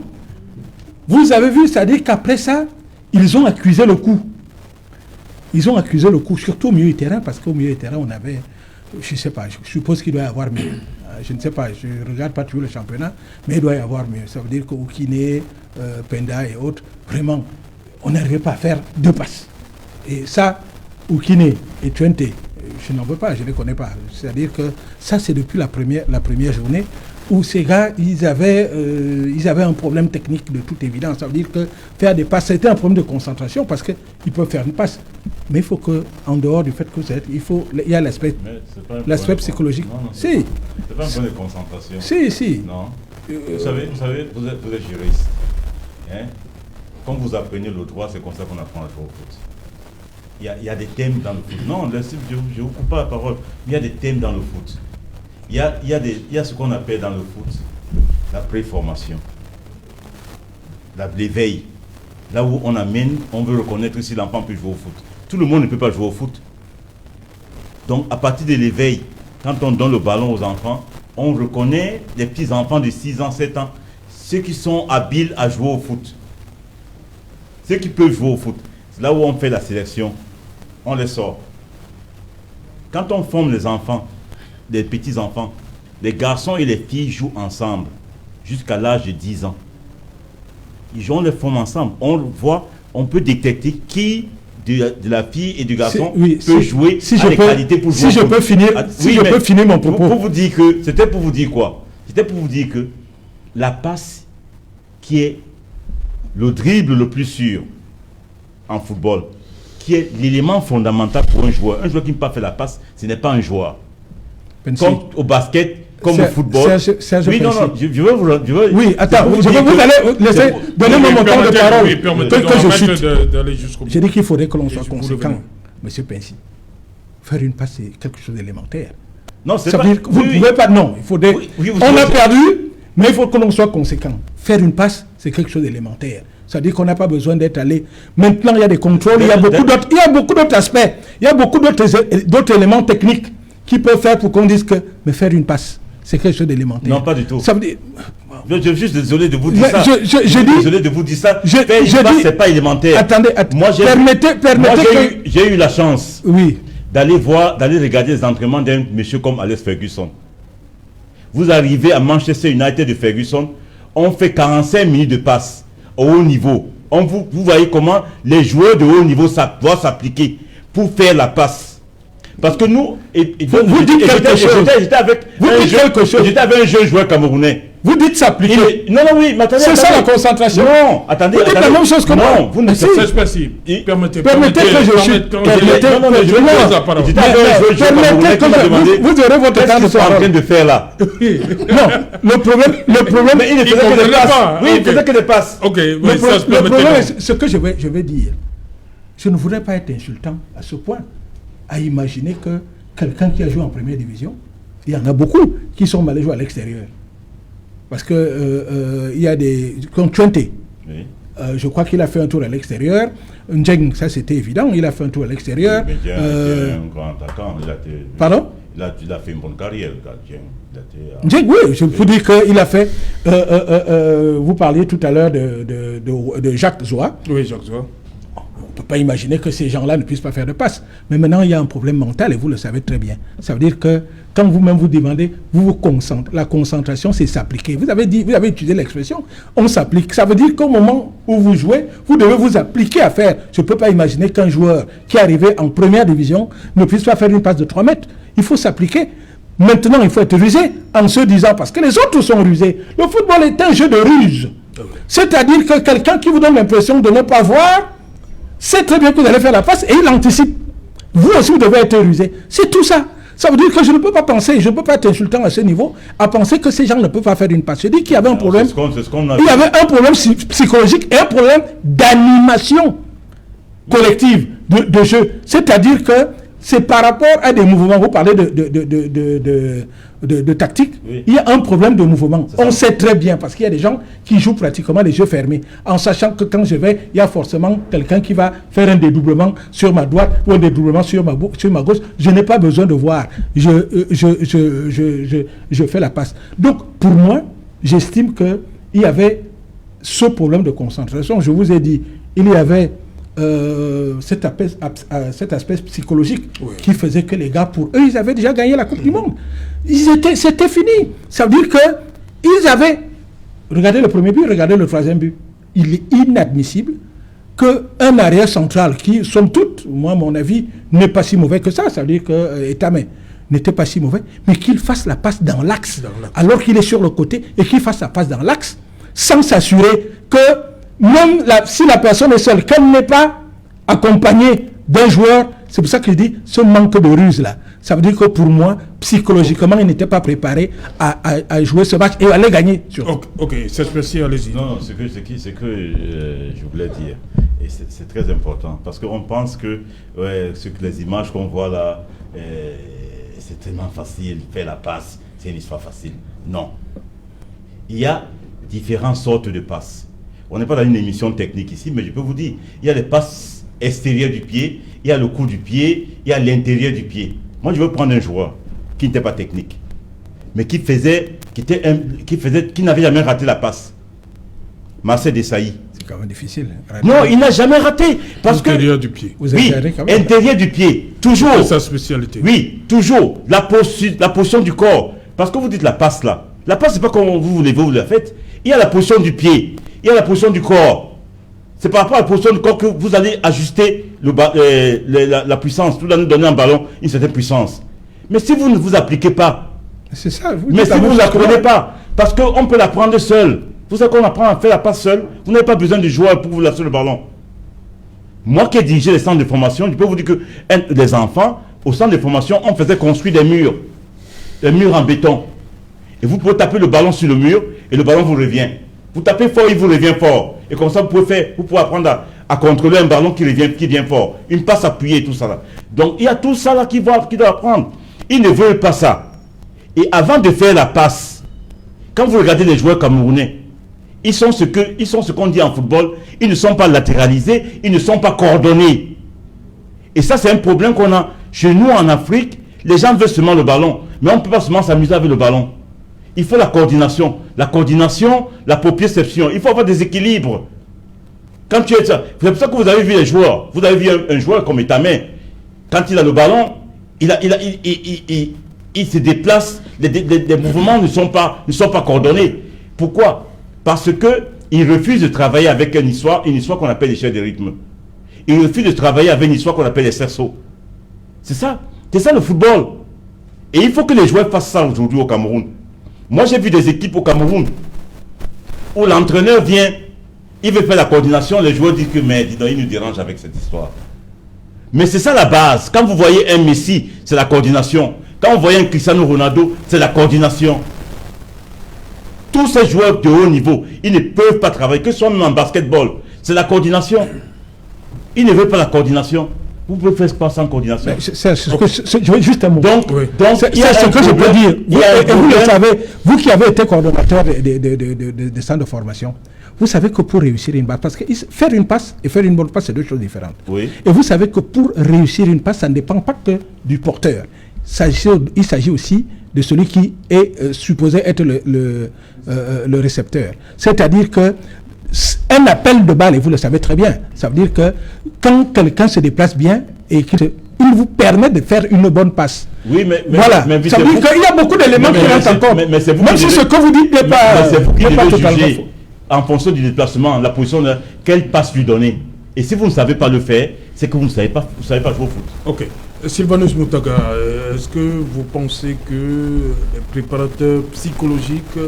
Speaker 5: vous avez vu, c'est-à-dire qu'après ça, ils ont accusé le coup. Ils ont accusé le coup, surtout au milieu du terrain, parce qu'au milieu du terrain, on avait, je ne sais pas, je suppose qu'il doit y avoir mieux. Je ne sais pas, je ne regarde pas toujours le championnat, mais il doit y avoir mieux. Ça veut dire qu'Oukine, Penda et autres, vraiment, on n'arrivait pas à faire 2 passes. Et ça, Oukine et Twente, je n'en veux pas, je ne les connais pas. C'est-à-dire que ça, c'est depuis la première journée où ces gars, ils avaient un problème technique de toute évidence. Ça veut dire que faire des passes, c'était un problème de concentration parce qu'ils peuvent faire une passe. Mais il faut qu'en dehors du fait que il y a l'aspect psychologique.
Speaker 4: Non,
Speaker 5: si.
Speaker 4: C'est pas un problème de concentration.
Speaker 5: Si.
Speaker 4: Non. Vous savez, vous êtes juriste. Hein? Quand vous apprenez le droit, c'est comme ça qu'on apprend à jouer au foot. Il y a des thèmes dans le foot. Non, je ne vous coupe pas la parole. Il y a des thèmes dans le foot. Il y a ce qu'on appelle dans le foot la préformation, l'éveil. Là où on veut reconnaître si l'enfant peut jouer au foot. Tout le monde ne peut pas jouer au foot. Donc, à partir de l'éveil, quand on donne le ballon aux enfants, on reconnaît les petits enfants de 6 ans, 7 ans, ceux qui sont habiles à jouer au foot. Ceux qui peuvent jouer au foot. C'est là où on fait la sélection. On les sort. Quand on forme les enfants, les petits-enfants, les garçons et les filles jouent ensemble jusqu'à l'âge de 10 ans. On les forme ensemble. On peut détecter qui de la fille et du garçon peut jouer les qualités pour jouer.
Speaker 5: Si je peux finir mon propos.
Speaker 4: C'était pour vous dire quoi? C'était pour vous dire que la passe qui est le dribble le plus sûr en football, qui est l'élément fondamental pour un joueur. Un joueur qui ne peut pas faire la passe, ce n'est pas un joueur. Comme au basket, comme au football.
Speaker 5: Oui, attends, vous allez laisser donner mon temps de parole. J'ai dit qu'il faudrait que l'on soit conséquent. Monsieur Pensy, faire une passe, c'est quelque chose d'élémentaire.
Speaker 4: Non, c'est
Speaker 5: pas... Vous ne pouvez pas... Non, il faudrait... On a perdu, mais il faut que l'on soit conséquent. Faire une passe, c'est quelque chose d'élémentaire. C'est-à-dire qu'on n'a pas besoin d'être allé. Maintenant, il y a des contrôles, il y a beaucoup d'autres aspects, il y a beaucoup d'autres éléments techniques qui peuvent faire pour qu'on dise que mais faire une passe, c'est quelque chose d'élémentaire.
Speaker 4: Non, pas du tout.
Speaker 5: Ça veut dire...
Speaker 4: Je suis juste désolé de vous dire ça.
Speaker 5: Désolé
Speaker 4: de vous dire ça. Faire une passe, c'est pas élémentaire.
Speaker 5: Attendez,
Speaker 4: moi, j'ai eu la chance d'aller regarder les entraînements d'un monsieur comme Alex Ferguson. Vous arrivez à Manchester United de Ferguson, on fait 45 minutes de passe au haut niveau. Vous voyez comment les joueurs de haut niveau doivent s'appliquer pour faire la passe. Parce que nous,
Speaker 5: vous dites quelque chose.
Speaker 4: J'étais avec un jeune joueur camerounais.
Speaker 5: Vous dites s'appliquer.
Speaker 4: Non, oui, mais attendez.
Speaker 5: C'est ça la concentration.
Speaker 4: Non, attendez.
Speaker 5: Vous dites la même chose que moi.
Speaker 1: Non, vous ne savez pas si. Permettez que
Speaker 5: je chute. Permettez que vous aurez votre temps de parole.
Speaker 4: Qu'est-ce qu'ils sont en train de faire là?
Speaker 5: Non, le problème.
Speaker 4: Mais il ne faisait que des passes. Oui, il faisait que des passes.
Speaker 1: Ok,
Speaker 5: le problème, ce que je vais dire, je ne voudrais pas être insultant à ce point, à imaginer que quelqu'un qui a joué en première division, il y en a beaucoup qui sont allés jouer à l'extérieur. Parce que il y a des... Comme Twente, je crois qu'il a fait un tour à l'extérieur. Njeng, ça c'était évident, il a fait un tour à l'extérieur.
Speaker 4: Il était un grand attaquant.
Speaker 5: Pardon?
Speaker 4: Il a fait une bonne carrière, le gardien.
Speaker 5: Oui, je peux dire qu'il a fait... vous parliez tout à l'heure de Jacques Zoa.
Speaker 1: Oui, Jacques Zoa.
Speaker 5: On ne peut pas imaginer que ces gens-là ne puissent pas faire de passe. Mais maintenant, il y a un problème mental et vous le savez très bien. Ça veut dire que quand vous-même vous demandez, vous vous concentrez. La concentration, c'est s'appliquer. Vous avez utilisé l'expression, on s'applique. Ça veut dire qu'au moment où vous jouez, vous devez vous appliquer à faire. Je ne peux pas imaginer qu'un joueur qui est arrivé en première division ne puisse pas faire une passe de 3 mètres. Il faut s'appliquer. Maintenant, il faut être rusé en se disant, parce que les autres sont rusés. Le football est un jeu de ruse. C'est-à-dire que quelqu'un qui vous donne l'impression de ne pas voir, sait très bien que vous allez faire la passe et il anticipe. Vous aussi, vous devez être rusé. C'est tout ça. Ça veut dire que je ne peux pas penser, je ne peux pas être insultant à ce niveau, à penser que ces gens ne peuvent pas faire une passe. Je dis qu'il y avait un problème. Il y avait un problème psychologique et un problème d'animation collective de jeu. C'est-à-dire que c'est par rapport à des mouvements. Vous parlez de tactique. Oui. Il y a un problème de mouvement. On sait très bien, parce qu'il y a des gens qui jouent pratiquement les yeux fermés, en sachant que quand je vais, il y a forcément quelqu'un qui va faire un dédoublement sur ma droite ou un dédoublement sur ma gauche. Je n'ai pas besoin de voir. Je fais la passe. Donc, pour moi, j'estime qu'il y avait ce problème de concentration. Je vous ai dit, il y avait cet aspect psychologique qui faisait que les gars, pour eux, ils avaient déjà gagné la Coupe du Monde. C'était fini. Ça veut dire qu'ils avaient... Regardez le premier but, regardez le troisième but. Il est inadmissible qu'un arrière central qui, somme toute, moi, à mon avis, n'est pas si mauvais que ça. Ça veut dire que Etame n'était pas si mauvais, mais qu'il fasse la passe dans l'axe, alors qu'il est sur le côté, et qu'il fasse la passe dans l'axe, sans s'assurer que même si la personne est seule, qu'elle n'est pas accompagnée d'un joueur, c'est pour ça que je dis ce manque de ruse là. Ça veut dire que pour moi, psychologiquement, il n'était pas préparé à jouer ce match et à aller gagner.
Speaker 1: Ok, c'est spécial, allez-y.
Speaker 4: Non, ce que je voulais dire, et c'est très important, parce qu'on pense que les images qu'on voit là, c'est tellement facile, faire la passe, c'est une histoire facile. Non. Il y a différentes sortes de passes. On n'est pas dans une émission technique ici, mais je peux vous dire, il y a les passes extérieures du pied, il y a le coup du pied, il y a l'intérieur du pied. Moi, je veux prendre un joueur qui n'était pas technique, mais qui n'avait jamais raté la passe. Marcel Desailly.
Speaker 5: C'est quand même difficile.
Speaker 4: Non, il n'a jamais raté. Parce
Speaker 1: intérieur du pied.
Speaker 4: Oui, intérieur du pied. Toujours.
Speaker 1: C'est sa spécialité.
Speaker 4: Oui, toujours. La position du corps. Parce que vous dites la passe là. La passe, c'est pas comme vous la faites. Il y a la position du pied. Il y a la position du corps. C'est par rapport à la position du corps que vous allez ajuster la puissance. Vous allez donner un ballon une certaine puissance. Mais si vous ne vous appliquez pas,
Speaker 5: c'est ça.
Speaker 4: Mais si vous ne l'apprenez pas, parce qu'on peut l'apprendre seul. Vous savez qu'on apprend à faire la passe seul. Vous n'avez pas besoin de joueur pour vous lancer le ballon. Moi qui ai dirigé les centres de formation, je peux vous dire que les enfants, au centre de formation, on faisait construire des murs en béton. Et vous pouvez taper le ballon sur le mur et le ballon vous revient. Vous tapez fort, il vous revient fort. Et comme ça, vous pouvez apprendre à contrôler un ballon qui vient fort. Une passe appuyée et tout ça là. Donc, il y a tout ça là qui doit apprendre. Ils ne veulent pas ça. Et avant de faire la passe, quand vous regardez les joueurs camerounais, ils sont ce qu'on dit en football, ils ne sont pas latéralisés, ils ne sont pas coordonnés. Et ça, c'est un problème qu'on a chez nous en Afrique. Les gens veulent seulement le ballon, mais on ne peut pas seulement s'amuser avec le ballon. Il faut la coordination, la proprioception. Il faut avoir des équilibres. Quand tu es ça, c'est pour ça que vous avez vu les joueurs. Vous avez vu un joueur comme Etame. Quand il a le ballon, il se déplace. Les mouvements ne sont pas coordonnés. Pourquoi? Parce que il refuse de travailler avec une histoire qu'on appelle l'échelle de rythme. Il refuse de travailler avec une histoire qu'on appelle les cerceaux. C'est ça le football. Et il faut que les joueurs fassent ça aujourd'hui au Cameroun. Moi, j'ai vu des équipes au Cameroun où l'entraîneur vient, il veut faire la coordination, les joueurs disent que mais dis donc, il nous dérange avec cette histoire. Mais c'est ça la base. Quand vous voyez un Messi, c'est la coordination. Quand vous voyez un Cristiano Ronaldo, c'est la coordination. Tous ces joueurs de haut niveau, ils ne peuvent pas travailler, que ce soit même en basketball. C'est la coordination. Ils ne veulent pas la coordination. Vous pouvez faire pas sans coordination.
Speaker 5: Juste un mot.
Speaker 4: Donc,
Speaker 5: c'est ce que je peux dire. Vous le savez, vous qui avez été coordonnateur des centres de formation, vous savez que pour réussir une passe, parce que faire une passe et faire une bonne passe, c'est deux choses différentes.
Speaker 4: Oui.
Speaker 5: Et vous savez que pour réussir une passe, ça ne dépend pas que du porteur. il s'agit aussi de celui qui est supposé être le récepteur. C'est-à-dire que un appel de balle, et vous le savez très bien, ça veut dire que quand quelqu'un se déplace bien et qu'il vous permet de faire une bonne passe.
Speaker 4: Oui, mais
Speaker 5: voilà. Ça veut dire qu'il y a beaucoup d'éléments qui rentrent encore.
Speaker 4: Mais c'est vous
Speaker 5: même si ce que vous dites n'est pas,
Speaker 4: totalement faux. En fonction du déplacement, la position de quelle passe lui donner. Et si vous ne savez pas le faire, c'est que vous ne savez pas jouer au foot.
Speaker 1: Ok. Sylvanus Moutaga, est-ce que vous pensez que les préparateurs psychologiques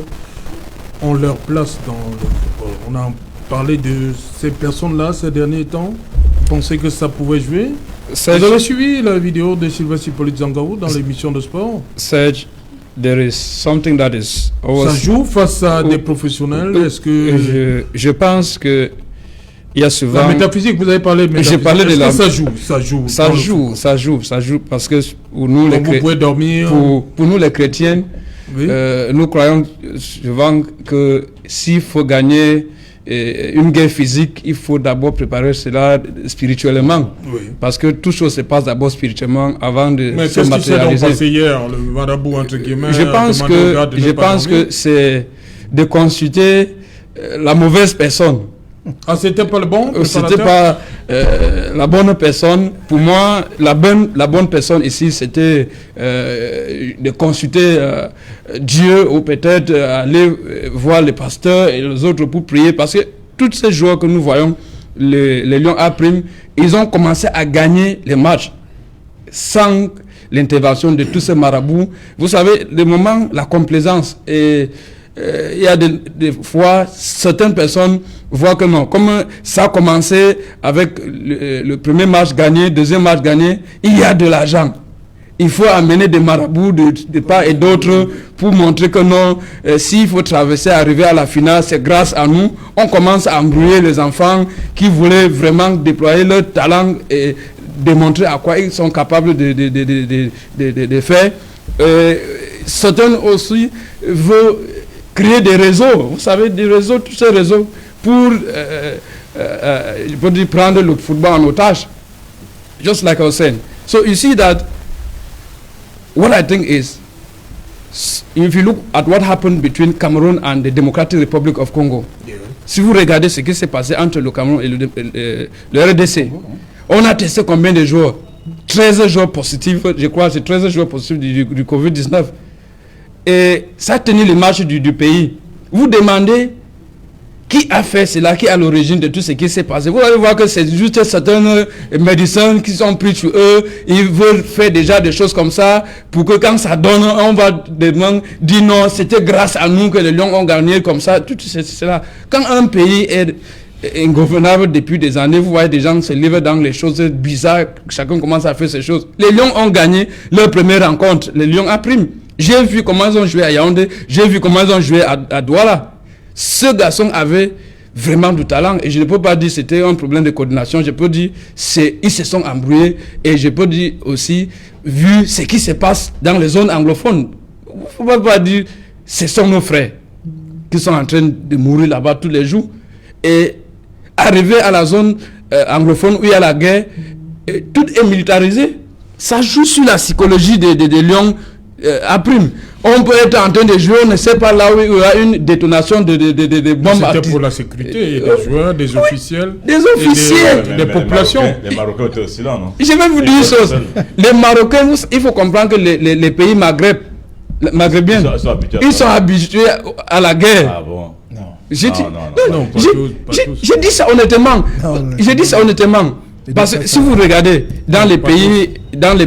Speaker 1: ont leur place dans le football? On a parlé de ces personnes-là ces derniers temps. Vous pensez que ça pouvait jouer? Vous avez suivi la vidéo de Sylvestre Hippolyte Zangaou dans l'émission de sport?
Speaker 3: Serge, there is something that is always...
Speaker 1: Ça joue face à des professionnels? Est-ce que...
Speaker 3: Je pense que il y a souvent...
Speaker 1: La métaphysique, vous avez parlé de métaphysique.
Speaker 3: J'ai parlé de la...
Speaker 1: Ça joue parce que
Speaker 3: parce que pour nous,
Speaker 1: vous pouvez dormir.
Speaker 3: Pour nous les chrétiens, oui. Nous croyons souvent que s'il faut gagner une guerre physique, il faut d'abord préparer cela spirituellement. Oui. Parce que toute chose se passe d'abord spirituellement avant de se matérialiser. Mais qu'est-ce qui s'est passé hier, le marabout entre guillemets? Je pense que c'est de consulter la mauvaise personne.
Speaker 1: Ah, c'était pas le bon?
Speaker 3: C'était pas la bonne personne. Pour moi, la bonne personne ici, c'était de consulter Dieu ou peut-être aller voir les pasteurs et les autres pour prier. Parce que tous ces joueurs que nous voyons, les Lions A', ils ont commencé à gagner les matchs sans l'intervention de tous ces marabouts. Vous savez, le moment, la complaisance et... il y a des fois, certaines personnes voient que non, comme ça a commencé avec le premier match gagné, deuxième match gagné, il y a de l'argent. Il faut amener des marabouts de part et d'autre pour montrer que non, s'il faut traverser, arriver à la finale, c'est grâce à nous. On commence à embrouiller les enfants qui voulaient vraiment déployer leur talent et démontrer à quoi ils sont capables de faire. Certains aussi veulent créer des réseaux, vous savez, des réseaux, tous ces réseaux, pour prendre le football en otage. Just like I was saying. So you see that what I think is, if you look at what happened between Cameroon and the Democratic Republic of Congo, yeah. Si vous regardez ce qui s'est passé entre le Cameroun et le RDC, on a testé combien de joueurs? 13 joueurs positifs, je crois, c'est 13 joueurs positifs du Covid-19. Et ça a tenu les marches du pays. Vous demandez qui a fait cela, qui est à l'origine de tout ce qui s'est passé. Vous allez voir que c'est juste certains médecins qui sont pris sur eux. Ils veulent faire déjà des choses comme ça pour que quand ça donne, on va dire non, c'était grâce à nous que les Lions ont gagné comme ça. Tout cela. Quand un pays est ingouvernable depuis des années, vous voyez des gens se livrent dans les choses bizarres, chacun commence à faire ces choses. Les Lions ont gagné leur première rencontre. Les Lions A'. J'ai vu comment ils ont joué à Yaoundé, j'ai vu comment ils ont joué à Douala. Ce garçon avait vraiment du talent et je ne peux pas dire que c'était un problème de coordination, je peux dire ils se sont embrouillés et je peux dire aussi, vu ce qui se passe dans les zones anglophones, il ne faut pas dire ce sont nos frères qui sont en train de mourir là-bas tous les jours et arriver à la zone anglophone où il y a la guerre, tout est militarisé. Ça joue sur la psychologie des Lions A'. On peut être en train de jouer, on ne sait pas là où il y a une détonation de bombes.
Speaker 1: C'était pour la sécurité, des joueurs, des officiels.
Speaker 3: Des officiels.
Speaker 1: Des populations.
Speaker 4: Les Marocains étaient aussi là, non?
Speaker 3: Je vais vous dire une chose. Les Marocains, il faut comprendre que les pays maghrébiens, ils sont habitués à la guerre.
Speaker 4: Ah bon? Non.
Speaker 3: J'ai dit ça honnêtement. J'ai dit ça honnêtement. Parce que si vous regardez dans les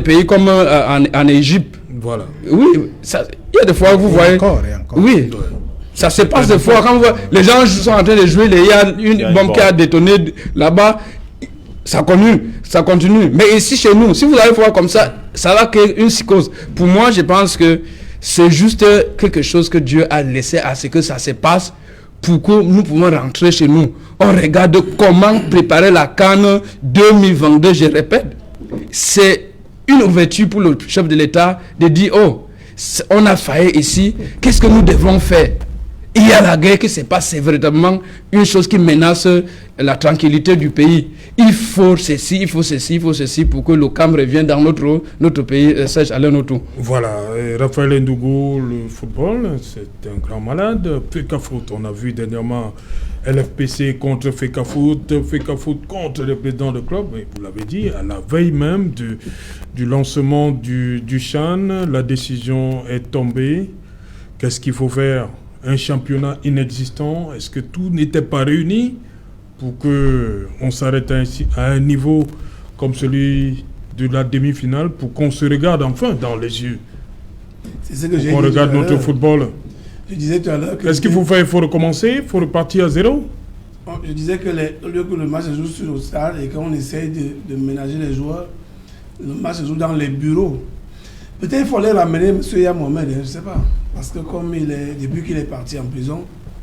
Speaker 3: pays comme en Égypte, voilà. Oui, il y a des fois où vous voyez. Encore. Oui, ça se passe des fois quand vous voyez, les gens sont en train de jouer, il y a une bombe qui a détonné là-bas, ça continue. Mais ici chez nous, si vous allez voir comme ça, ça va créer une psychose. Pour moi, je pense que c'est juste quelque chose que Dieu a laissé à ce que ça se passe pour que nous pouvons rentrer chez nous. On regarde comment préparer la CAN 2022, je répète. C'est une ouverture pour le chef de l'État de dire, oh, on a failli ici, qu'est-ce que nous devons faire?
Speaker 6: il y a la guerre qui se passe, c'est véritablement une chose qui menace la tranquillité du pays. Il faut ceci, il faut ceci, il faut ceci pour que le calme revienne dans notre pays, Serge Alain Notou.
Speaker 1: Voilà, et Raphaël Ndougou, le football, c'est un grand malade. Fecafoot, on a vu dernièrement LFPC contre Fecafoot contre le président de club, et vous l'avez dit, à la veille même du lancement du CHAN, la décision est tombée. Qu'est-ce qu'il faut faire? Un championnat inexistant? Est-ce que tout n'était pas réuni pour qu'on s'arrête à un niveau comme celui de la demi-finale, pour qu'on se regarde enfin dans les yeux?
Speaker 2: C'est ce que j'ai dit.
Speaker 1: On regarde notre football.
Speaker 2: Je disais tout à l'heure que...
Speaker 1: Qu'est-ce qu'il faut faire? Il faut recommencer? Il faut repartir à zéro?
Speaker 2: Je disais que au lieu que le match se joue sur le stade et qu'on essaye de ménager les joueurs, le match se joue dans les bureaux. Peut-être il fallait ramener M. Yaya Mohamed, je ne sais pas. Parce que comme depuis qu'il est parti en prison,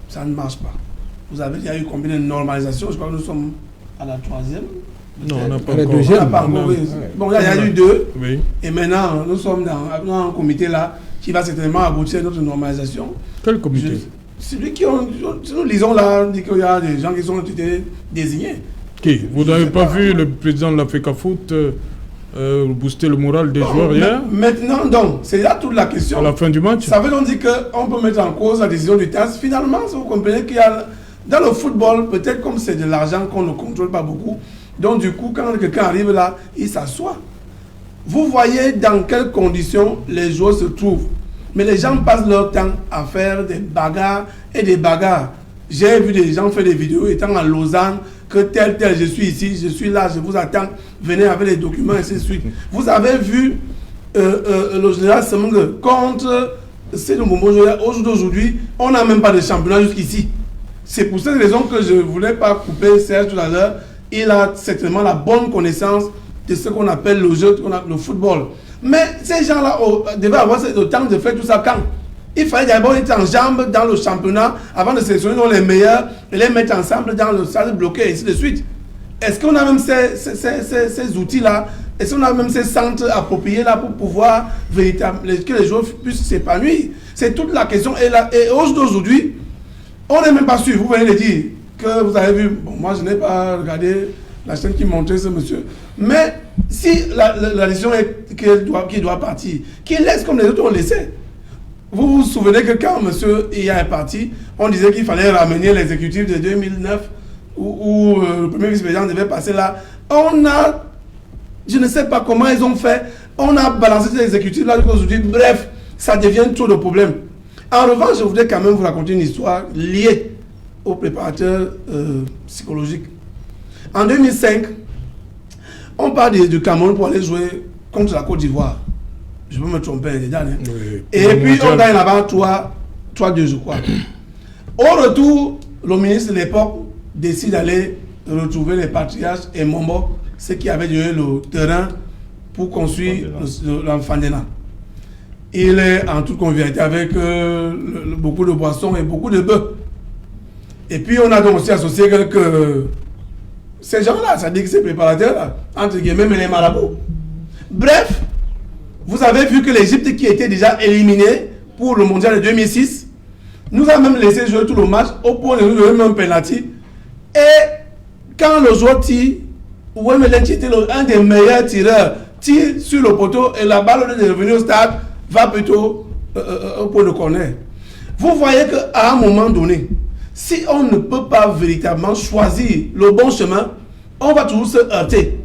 Speaker 2: ça ne marche pas. Vous avez déjà eu combien de normalisations? Je crois que nous sommes à la 3e.
Speaker 1: Non, on n'a pas
Speaker 5: La
Speaker 1: encore.
Speaker 5: deuxième.
Speaker 2: On n'a pas encore, oui. Bon, il y a eu 2.
Speaker 1: Oui.
Speaker 2: Et maintenant, nous sommes dans un comité là qui va certainement aboutir à notre normalisation.
Speaker 1: Quel comité?
Speaker 2: Celui qui nous lisons là, dit qu'il y a des gens qui ont été désignés.
Speaker 1: Qui? Vous n'avez pas vu le président de la Fecafoot booster le moral des joueurs hier?
Speaker 2: Maintenant, donc, c'est là toute la question.
Speaker 1: À la fin du match?
Speaker 2: Ça veut donc dire qu'on peut mettre en cause la décision du TAS. Finalement, vous comprenez qu'il y a, dans le football, peut-être comme c'est de l'argent qu'on ne contrôle pas beaucoup, donc du coup, quand quelqu'un arrive là, il s'assoit. Vous voyez dans quelles conditions les joueurs se trouvent. Mais les gens passent leur temps à faire des bagarres et des bagarres. J'ai vu des gens faire des vidéos étant à Lausanne, que tel, je suis ici, je suis là, je vous attends, venez avec les documents, et ainsi de suite. Vous avez vu le général Semengue contre Seydou Mbombo. Aujourd'hui, on n'a même pas de championnat jusqu'ici. C'est pour cette raison que je ne voulais pas couper Serge tout à l'heure. Il a certainement la bonne connaissance de ce qu'on appelle le jeu, le football. Mais ces gens-là devaient avoir le temps de faire tout ça quand? Il fallait d'abord être en jambes dans le championnat avant de sélectionner les meilleurs et les mettre ensemble dans le stade bloqué et ainsi de suite. Est-ce qu'on a même ces outils-là? Est-ce qu'on a même ces centres appropriés là pour pouvoir véritablement que les joueurs puissent s'épanouir? C'est toute la question. Et aujourd'hui, on n'est même pas sûr. Vous venez de dire que vous avez vu. Bon, moi, je n'ai pas regardé la chaîne qui montrait ce monsieur. Mais si la décision est qu'il doit partir, qu'il laisse comme les autres ont laissé. Vous vous souvenez que quand M. Iya est parti, on disait qu'il fallait ramener l'exécutif de 2009 où le premier vice-président devait passer là. Je ne sais pas comment ils ont fait, on a balancé cet exécutif là aujourd'hui. Bref, ça devient trop de problèmes. En revanche, je voudrais quand même vous raconter une histoire liée au préparateur psychologique. En 2005, on part du Cameroun pour aller jouer contre la Côte d'Ivoire. Je peux me tromper dedans. Hein. Oui. Et puis on gagne là-bas 3-2, je crois. Au retour, le ministre de l'époque décide d'aller retrouver les patriarches et Mombo, ceux qui avaient donné le terrain pour construire l'Enfandena. Il est en toute convivialité avec beaucoup de boissons et beaucoup de bœufs. Et puis on a donc aussi associé que ces gens-là, ça dit que ces préparateurs-là, entre guillemets, mais les marabouts. Bref, vous avez vu que l'Égypte, qui était déjà éliminée pour le mondial de 2006, nous a même laissé jouer tout le match au point de nous donner même un penalty. Et quand le joueur tire, Ouemelen, qui était un des meilleurs tireurs, tire sur le poteau et la balle, au lieu de revenir au stade, va plutôt au point de corner. Vous voyez qu'à un moment donné, si on ne peut pas véritablement choisir le bon chemin, on va toujours se heurter.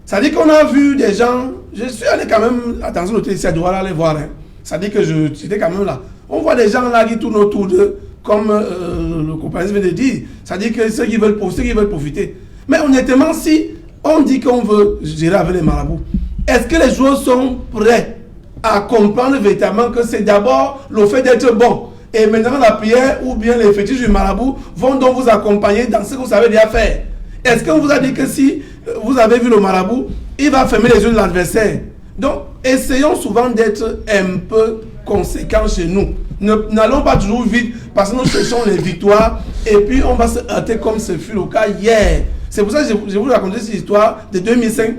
Speaker 2: Ça dit qu'on a vu des gens, je suis allé quand même, attention, l'hôtel ici à Douala, aller voir. Hein. Ça dit que j'étais quand même là. On voit des gens là qui tournent autour d'eux, comme le compagnon vient de dire. Ça dit que ceux qui veulent profiter. Mais honnêtement, si on dit qu'on veut gérer avec les marabouts, est-ce que les joueurs sont prêts à comprendre véritablement que c'est d'abord le fait d'être bon? Et maintenant, la prière ou bien les fétiches du marabout vont donc vous accompagner dans ce que vous savez déjà faire. Est-ce qu'on vous a dit que si vous avez vu le marabout, il va fermer les yeux de l'adversaire? Donc, essayons souvent d'être un peu conséquents chez nous. N'allons pas toujours vite parce que nous cherchons les victoires et puis on va se heurter comme ce fut le cas hier. C'est pour ça que je vous raconter cette histoire de 2005.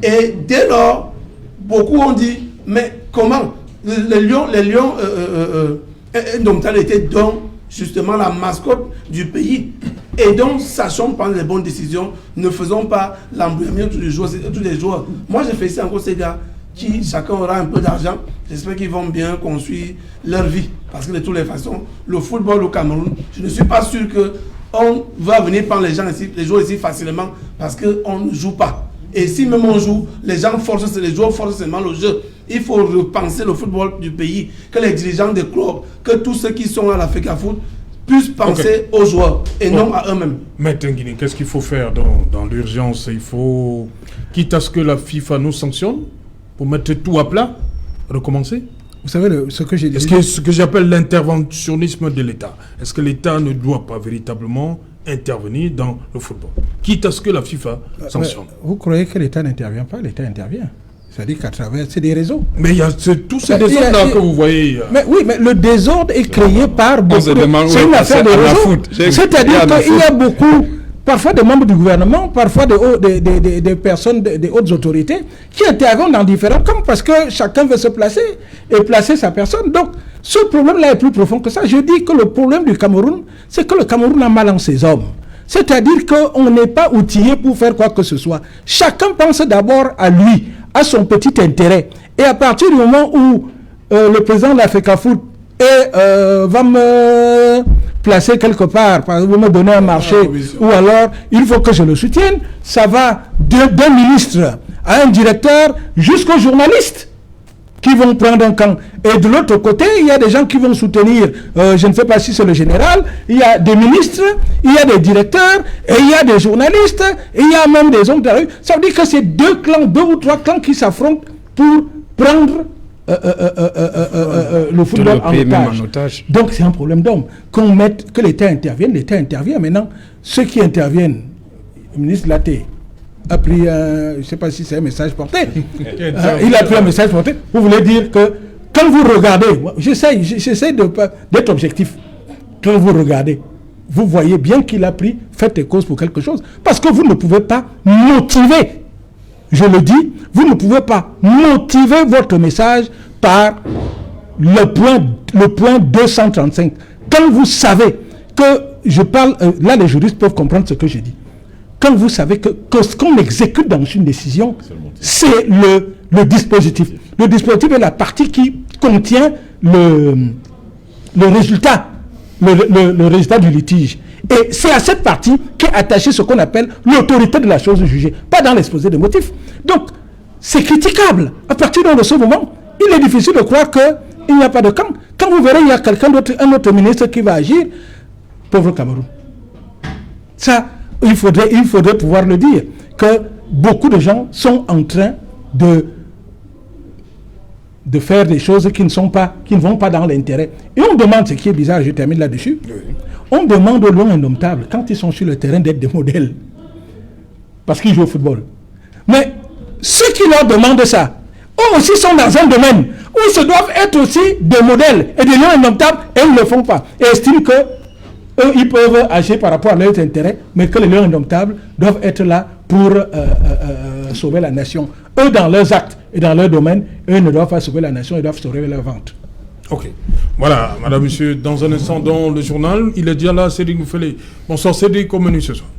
Speaker 2: Et dès lors, beaucoup ont dit, mais comment les lions indomptables étaient donc justement la mascotte du pays. Et donc, sachons prendre les bonnes décisions, ne faisons pas l'embrouillement tous les jours. Moi, je félicite encore ces gars qui, chacun aura un peu d'argent. J'espère qu'ils vont bien construire leur vie. Parce que de toutes les façons, le football au Cameroun, je ne suis pas sûr qu'on va venir prendre les joueurs ici facilement parce qu'on ne joue pas. Et si même on joue, les joueurs forcent seulement le jeu. Il faut repenser le football du pays, que les dirigeants des clubs, que tous ceux qui sont à la FECAFOOT puissent penser aux joueurs et non à eux-mêmes.
Speaker 1: Mais Tinguini, qu'est-ce qu'il faut faire dans l'urgence? Il faut, quitte à ce que la FIFA nous sanctionne, pour mettre tout à plat, recommencer.
Speaker 5: Vous savez ce que j'ai dit.
Speaker 1: Est-ce que ce que j'appelle l'interventionnisme de l'État, est-ce que l'État ne doit pas véritablement intervenir dans le football, quitte à ce que la FIFA sanctionne?
Speaker 5: Vous croyez que l'État n'intervient pas? L'État intervient. C'est-à-dire qu'à travers, c'est des réseaux.
Speaker 1: Mais il y a tous ces désordres-là que vous voyez.
Speaker 5: Mais oui, mais le désordre est créé par beaucoup. C'est une affaire de réseau. C'est-à-dire qu'il y a beaucoup, parfois des membres du gouvernement, parfois des personnes, des hautes autorités, qui interviennent dans différents camps parce que chacun veut se placer et placer sa personne. Donc, ce problème-là est plus profond que ça. Je dis que le problème du Cameroun, c'est que le Cameroun a mal en ses hommes. C'est-à-dire qu'on n'est pas outillé pour faire quoi que ce soit. Chacun pense d'abord à lui, à son petit intérêt. Et à partir du moment où le président de la FECAFOOT va me placer quelque part, par exemple, me donner un marché, ou alors il faut que je le soutienne, ça va d'un ministre à un directeur jusqu'aux journalistes qui vont prendre un camp. Et de l'autre côté, il y a des gens qui vont soutenir, je ne sais pas si c'est le général, il y a des ministres, il y a des directeurs, et il y a des journalistes, et il y a même des hommes de la rue. Ça veut dire que c'est deux ou trois clans qui s'affrontent pour prendre le football en otage. Donc c'est un problème d'homme. Que l'État intervienne, l'État intervient. Maintenant, ceux qui interviennent, le ministre Laté a pris je ne sais pas si c'est un message porté. Il a pris un message porté. Vous voulez dire que quand vous regardez, j'essaie d'être objectif. Quand vous regardez, vous voyez bien qu'il a pris fait et cause pour quelque chose. Parce que vous ne pouvez pas motiver, je le dis, vous ne pouvez pas motiver votre message par le point 235. Quand vous savez que je parle, là les juristes peuvent comprendre ce que je dis. Quand vous savez que ce qu'on exécute dans une décision, c'est le dispositif. Le dispositif est la partie qui contient le résultat, le résultat du litige. Et c'est à cette partie qu'est attachée ce qu'on appelle l'autorité de la chose jugée, pas dans l'exposé des motifs. Donc, c'est critiquable. À partir de ce moment, il est difficile de croire qu'il n'y a pas de camp. Quand vous verrez, il y a quelqu'un d'autre, un autre ministre qui va agir, pauvre Cameroun. Ça, il faudrait pouvoir le dire, que beaucoup de gens sont en train de faire des choses qui ne vont pas dans l'intérêt. Et on demande, ce qui est bizarre, je termine là-dessus, on demande aux loin indomptables, quand ils sont sur le terrain, d'être des modèles. Parce qu'ils jouent au football. Mais ceux qui leur demandent ça, eux aussi sont dans un domaine où ils se doivent être aussi des modèles et des lions indomptables, et ils ne le font pas. Et estiment que eux, ils peuvent agir par rapport à leurs intérêts, mais que les lions indomptables doivent être là pour sauver la nation. Eux, dans leurs actes et dans leur domaine, eux ne doivent pas sauver la nation, ils doivent sauver leur vente.
Speaker 1: Ok. Voilà, madame, monsieur, dans un instant, dans le journal, il est déjà là, Cédric Noufélé. Bonsoir, Cédric, comme menu ce soir.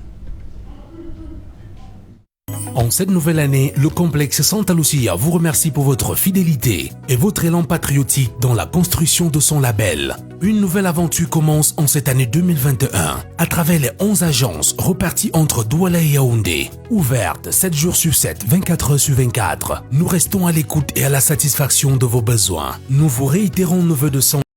Speaker 7: En cette nouvelle année, le complexe Santa Lucia vous remercie pour votre fidélité et votre élan patriotique dans la construction de son label. Une nouvelle aventure commence en cette année 2021 à travers les 11 agences reparties entre Douala et Yaoundé. Ouvertes 7 jours sur 7, 24 heures sur 24. Nous restons à l'écoute et à la satisfaction de vos besoins. Nous vous réitérons nos vœux de santé